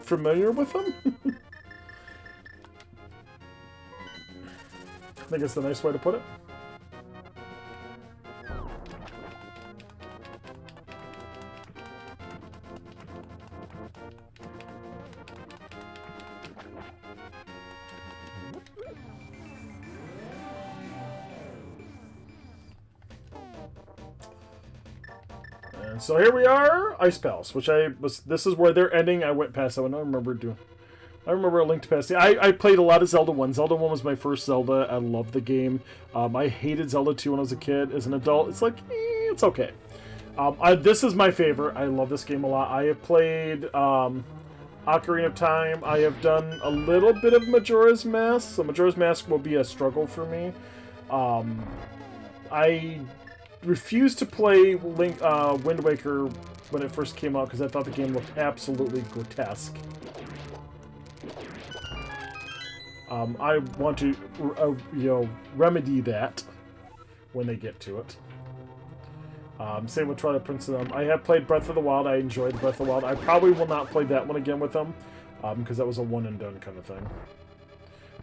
[SPEAKER 1] familiar with them. I think it's the nice way to put it. And so here we are, Ice Palace, which this is where they're ending. I went past that one. I remember a Link to Past. I played a lot of Zelda 1. Zelda 1 was my first Zelda. I loved the game. I hated Zelda 2 when I was a kid. As an adult, it's like, it's okay. This is my favorite. I love this game a lot. I have played Ocarina of Time. I have done a little bit of Majora's Mask. So Majora's Mask will be a struggle for me. I refused to play Wind Waker when it first came out because I thought the game looked absolutely grotesque. I want to, remedy that when they get to it. Same with Twilight Princess. I have played Breath of the Wild. I enjoyed Breath of the Wild. I probably will not play that one again with them because that was a one and done kind of thing.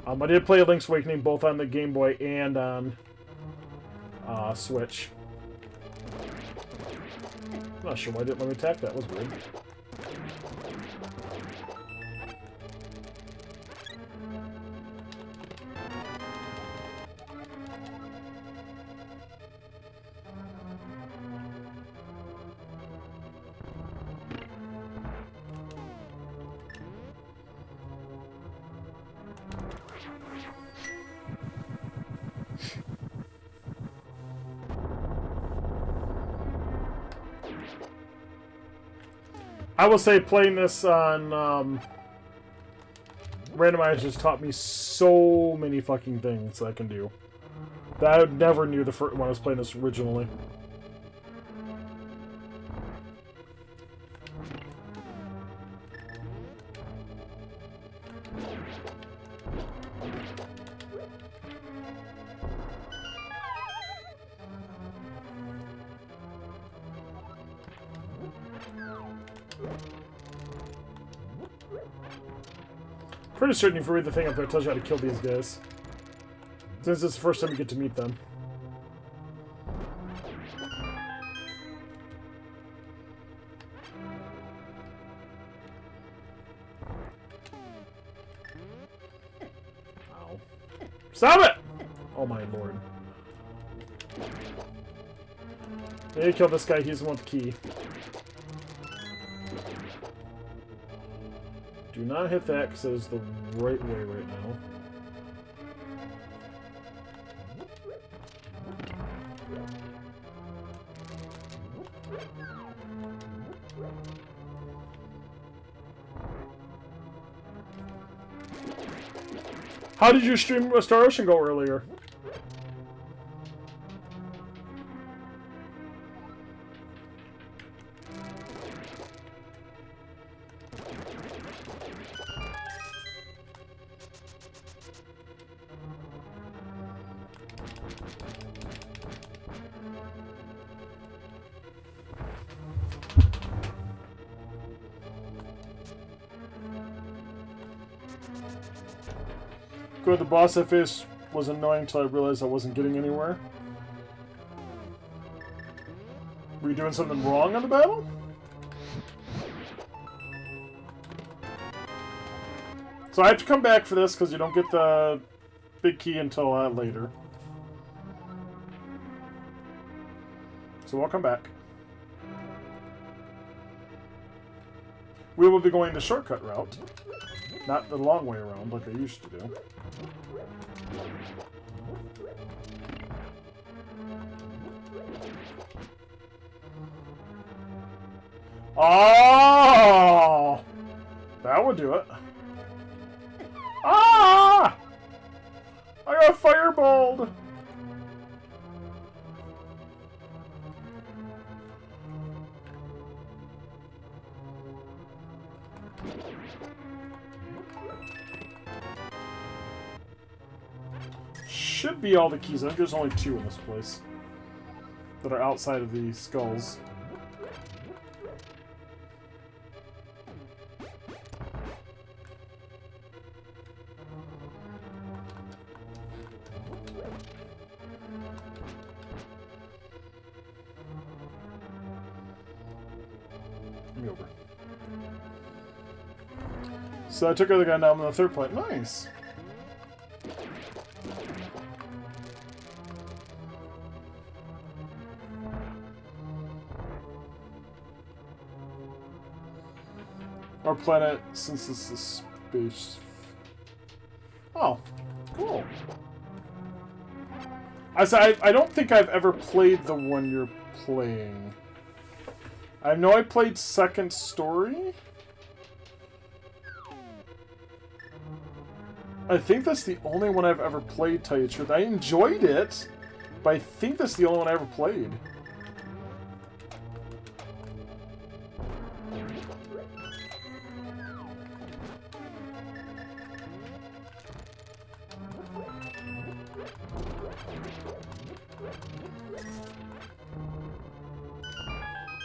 [SPEAKER 1] I did play Link's Awakening both on the Game Boy and on Switch. I'm not sure why it didn't let me attack. That was weird. I will say playing this on randomized has taught me so many fucking things that I can do that I never knew when I was playing this originally. Pretty certain if you read the thing up there, it tells you how to kill these guys. Since it's the first time you get to meet them. Ow. Stop it! Oh my lord. I need to kill this guy, he's the one with the key. Do not hit that because it is the right way right now. How did you stream Star Ocean go earlier? Good, the boss I faced was annoying until I realized I wasn't getting anywhere. Were you doing something wrong on the battle? So I have to come back for this because you don't get the big key until later. So I'll come back. We will be going the shortcut route, not the long way around like I used to do. Oh! That would do it. Ah! I got fireballed! Should be all the keys. I think there's only 2 in this place that are outside of the skulls. Me over. So I took the guy down on the 3rd point. Nice. Our planet, since this is space. Oh, cool. I don't think I've ever played the one you're playing. I know I played Second Story. I think that's the only one I've ever played, to tell you the truth. I enjoyed it, but but I think this is the only one I ever played.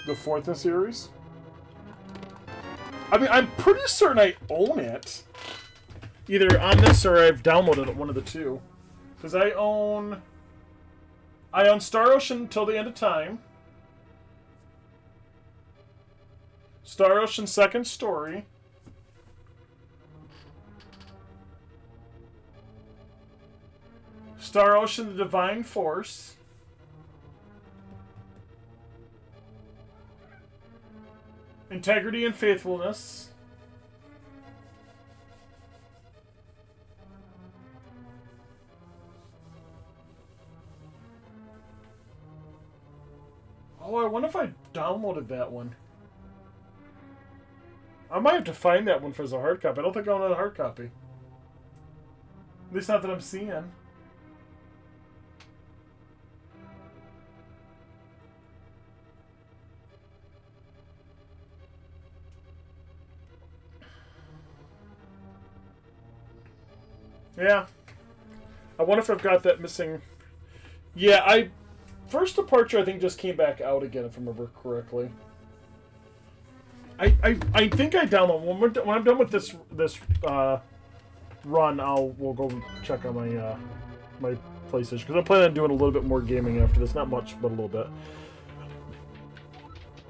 [SPEAKER 1] The fourth in the series? I mean, I'm pretty certain I own it. Either on this or I've downloaded it, one of the two. Because I own Star Ocean Till the End of Time. Star Ocean Second Story. Star Ocean The Divine Force. Integrity and Faithfulness. Oh, I wonder if I downloaded that one. I might have to find that one for as a hard copy. I don't think I own a hard copy. At least not that I'm seeing. Yeah. I wonder if I've got that missing. Yeah, First Departure, I think, just came back out again, if I remember correctly. I think I download when I'm done with this run. We'll go check on my my PlayStation because I'm planning on doing a little bit more gaming after this. Not much, but a little bit.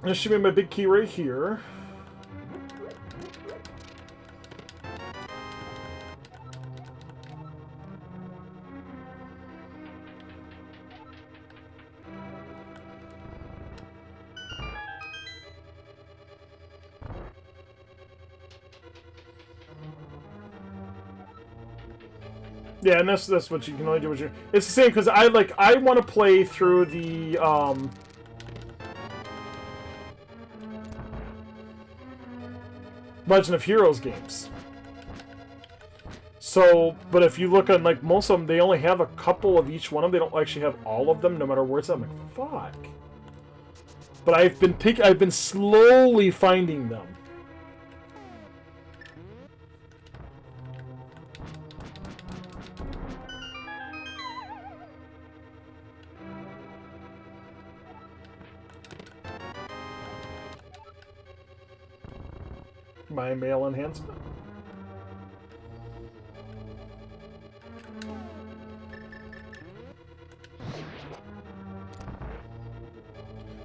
[SPEAKER 1] This should be my big key right here. Yeah, and that's what you can only do with your. It's the same because I want to play through the Legend of Heroes games. So, but if you look on like most of them, they only have a couple of each one of them. They don't actually have all of them, no matter where it's at. I'm like, fuck. But I've been slowly finding them. My mail enhancement.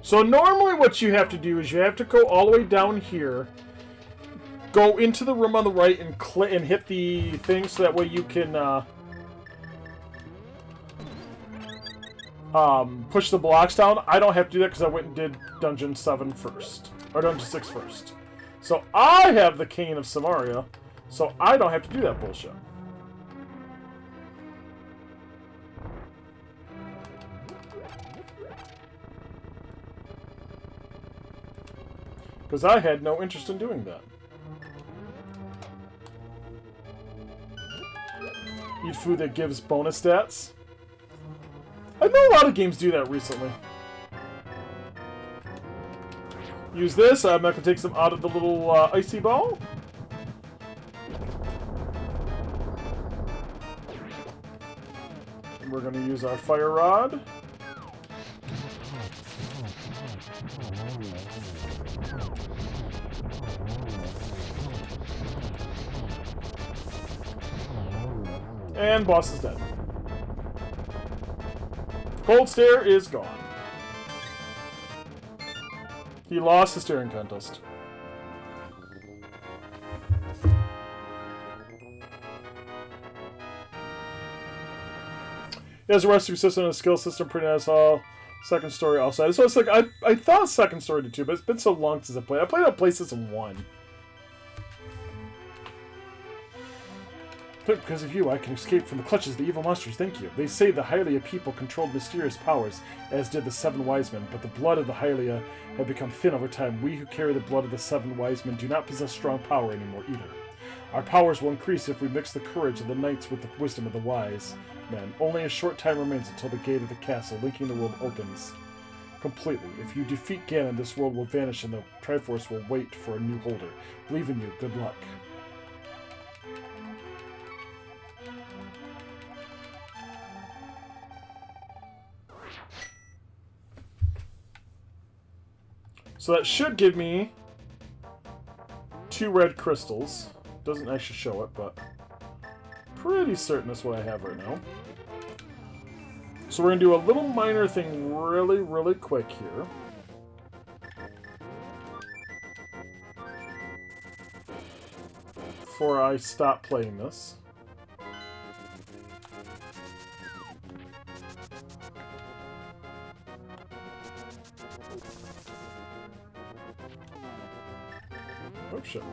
[SPEAKER 1] So normally what you have to do is you have to go all the way down here, go into the room on the right and hit the thing so that way you can push the blocks down. I don't have to do that because I went and did Dungeon 7 first, or Dungeon 6 first. So I have the Cane of Samaria, so I don't have to do that bullshit. Because I had no interest in doing that. Eat food that gives bonus stats. I know a lot of games do that recently. Use this. I'm not going to take some out of the little icy ball. And we're going to use our fire rod. And boss is dead. Cold Stare is gone. He lost the staring contest. He has a recipe system and a skill system pretty nice. All second story outside. So it's like I thought second story did too, but it's been so long since I played. I played on PlayStation 1. Because of you, I can escape from the clutches of the evil monsters, thank you. They say the Hylia people controlled mysterious powers, as did the 7 wise men, but the blood of the Hylia had become thin over time. We who carry the blood of the 7 wise men do not possess strong power anymore either. Our powers will increase if we mix the courage of the knights with the wisdom of the wise. men. Only a short time remains until the gate of the castle linking the world opens completely. If you defeat Ganon, this world will vanish and the Triforce will wait for a new holder. Believe in you. Good luck. So that should give me 2 red crystals. Doesn't actually show it, but pretty certain that's what I have right now. So we're going to do a little minor thing really, really quick here. Before I stop playing this. Oh, shit.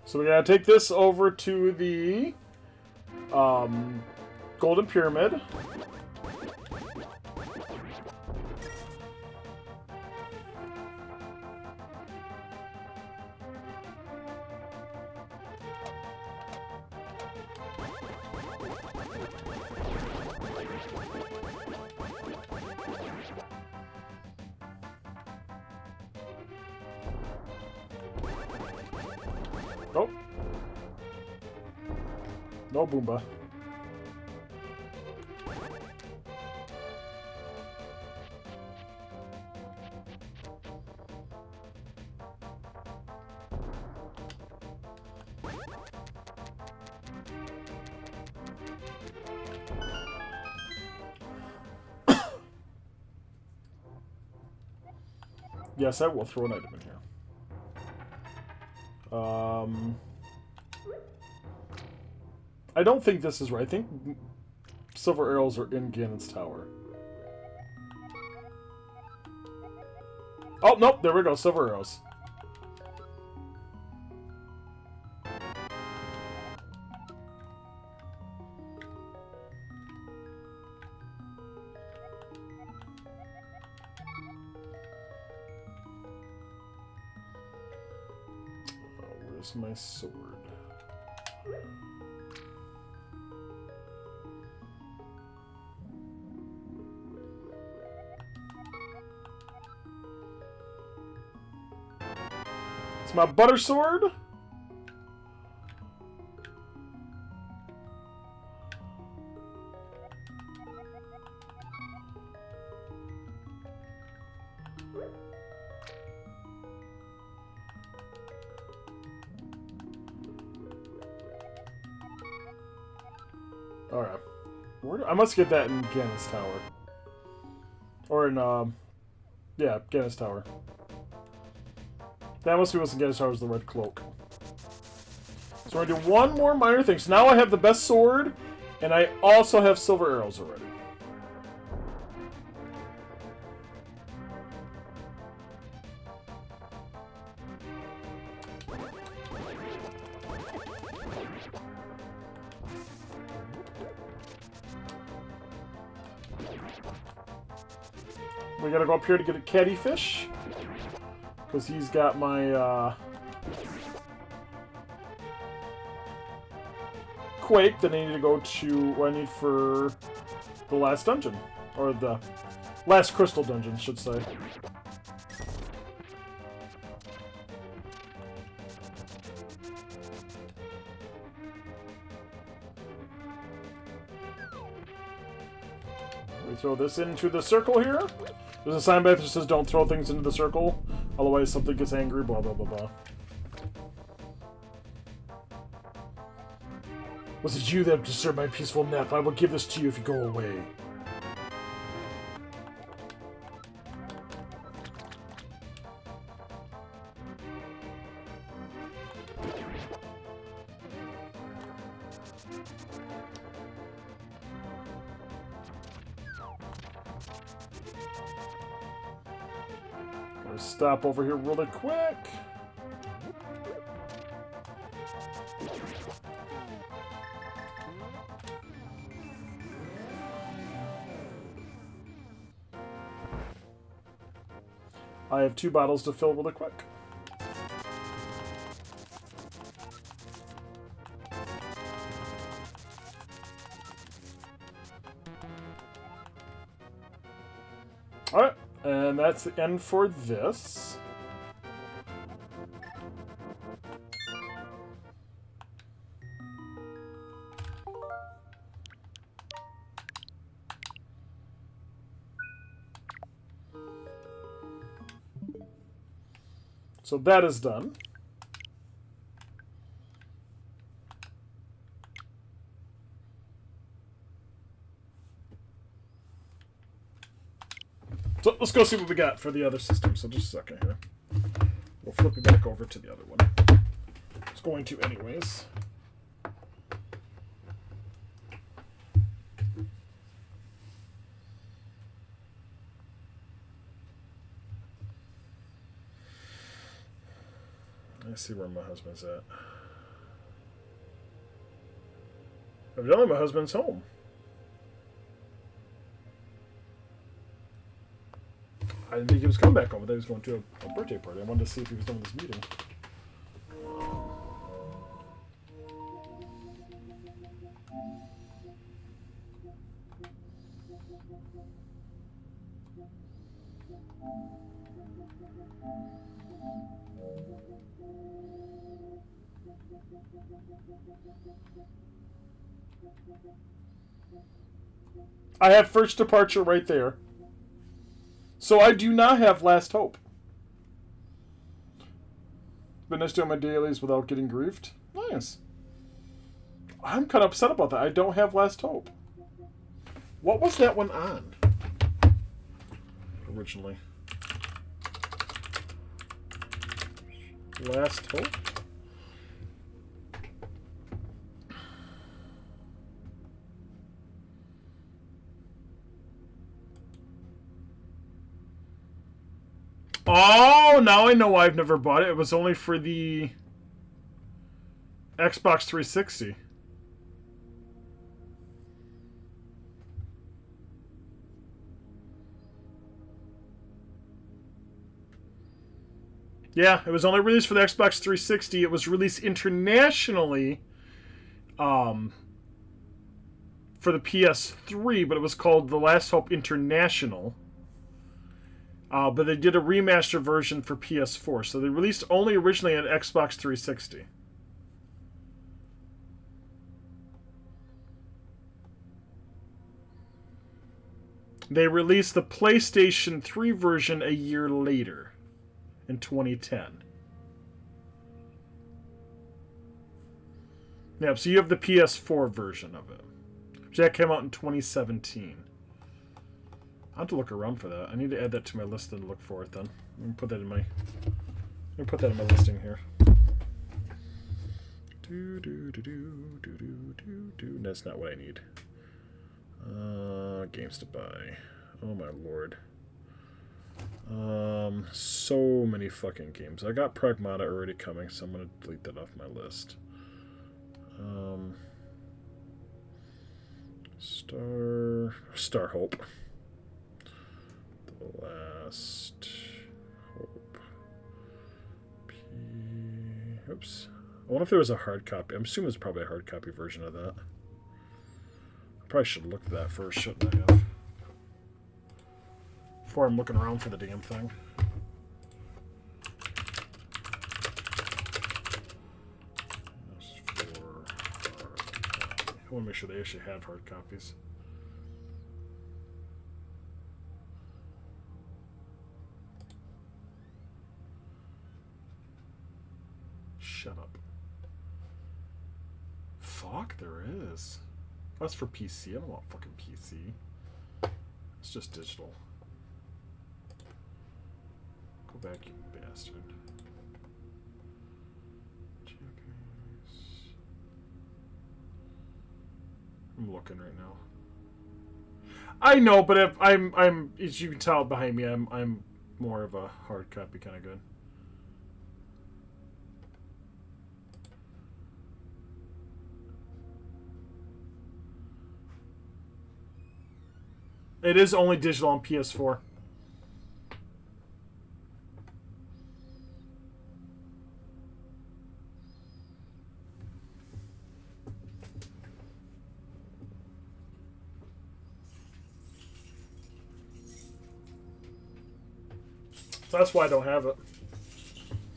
[SPEAKER 1] So we gotta take this over to the Golden Pyramid. Oh. No Boomba. Yes, I will throw an item in here. I don't think this is right. I think silver arrows are in Ganon's tower. Oh, nope. There we go. Silver arrows. Oh, where's my sword? It's my butter sword. Alright. I must get that in Ganon's tower. Or in, yeah, Ganon's tower. That must be what's in Ganon's tower is the red cloak. So we're gonna do one more minor thing. So now I have the best sword, and I also have silver arrows already. We gotta go up here to get a caddy fish. Because he's got my, Quake that I need to go to, what I need for the last dungeon. Or the last crystal dungeon, should say. We throw this into the circle here. There's a sign back that says don't throw things into the circle, otherwise something gets angry, blah blah blah blah. Was it you that disturbed my peaceful nap? I will give this to you if you go away. Stop over here really quick. I have 2 bottles to fill really quick. Alright, and that's the end for this. So that is done. So let's go see what we got for the other system. So just a second here. We'll flip it back over to the other one. It's going to anyways. Let's see where my husband's at. Evidently my husband's home. I didn't think he was coming back home. I thought he was going to a birthday party. I wanted to see if he was done with his meeting. I have first departure right there. So I do not have last hope. Been nice doing my dailies without getting griefed. Nice. I'm kind of upset about that. I don't have last hope. What was that one on? Originally. Last hope? Oh, now I know why I've never bought it. It was only for the Xbox 360. Yeah, it was only released for the Xbox 360. It was released internationally for the PS3, but it was called The Last Hope International. But they did a remaster version for PS4, so they released only originally on Xbox 360. They released the PlayStation 3 version a year later, in 2010. Yeah, so you have the PS4 version of it. That came out in 2017. I have to look around for that. I need to add that to my list and look for it then. Let me put that in my listing here. That's not what I need. Games to buy. Oh my lord. So many fucking games. I got Pragmata already coming, so I'm gonna delete that off my list. Star Hope. The Last Hope. Oops. I wonder if there was a hard copy. I'm assuming there's probably a hard copy version of that. I probably should have looked at that first, shouldn't I have? Before I'm looking around for the damn thing. I want to make sure they actually have hard copies. Shut up. Fuck, there is. That's for PC. I don't want fucking PC. It's just digital. Go back, you bastard. I'm looking right now. I know, but if I'm as you can tell behind me, I'm more of a hard copy kind of good. It is only digital on PS4. So that's why I don't have it.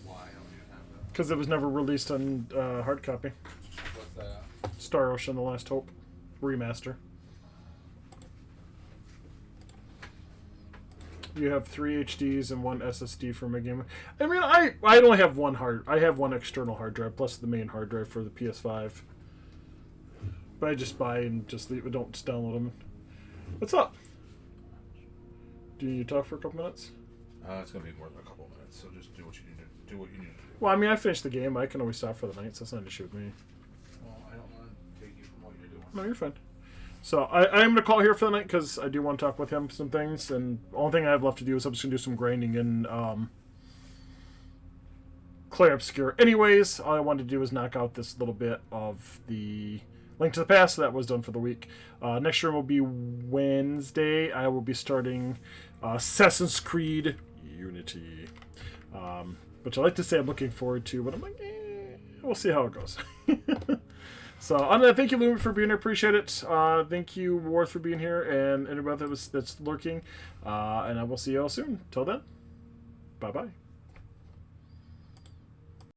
[SPEAKER 3] Why don't you have that?
[SPEAKER 1] Because it was never released on hard copy.
[SPEAKER 3] What's that?
[SPEAKER 1] Star Ocean: The Last Hope remaster. You have 3 HDs and 1 SSD for my game. I mean, I only have I have one external hard drive plus the main hard drive for the PS5. But I just buy and just leave it. Don't just download them. What's up? Do you talk for a couple minutes?
[SPEAKER 3] It's gonna be more than a couple minutes, so just do what you need to do. Do.
[SPEAKER 1] Well, I mean, I finished the game. I can always stop for the night, so it's not an issue with me.
[SPEAKER 3] Well, I don't want to take you from what you're doing.
[SPEAKER 1] No, you're fine. So I am going to call here for the night because I do want to talk with him some things. And the only thing I have left to do is I'm just going to do some grinding in Clay Obscure. Anyways, all I wanted to do is knock out this little bit of the Link to the Past. So that was done for the week. Next stream will be Wednesday. I will be starting Assassin's Creed Unity. Which I like to say I'm looking forward to, but I'm like, we'll see how it goes. So, thank you, Lumen, for being here. Appreciate it. Thank you, Worth, for being here, and anybody that's lurking. And I will see you all soon. Till then, bye-bye.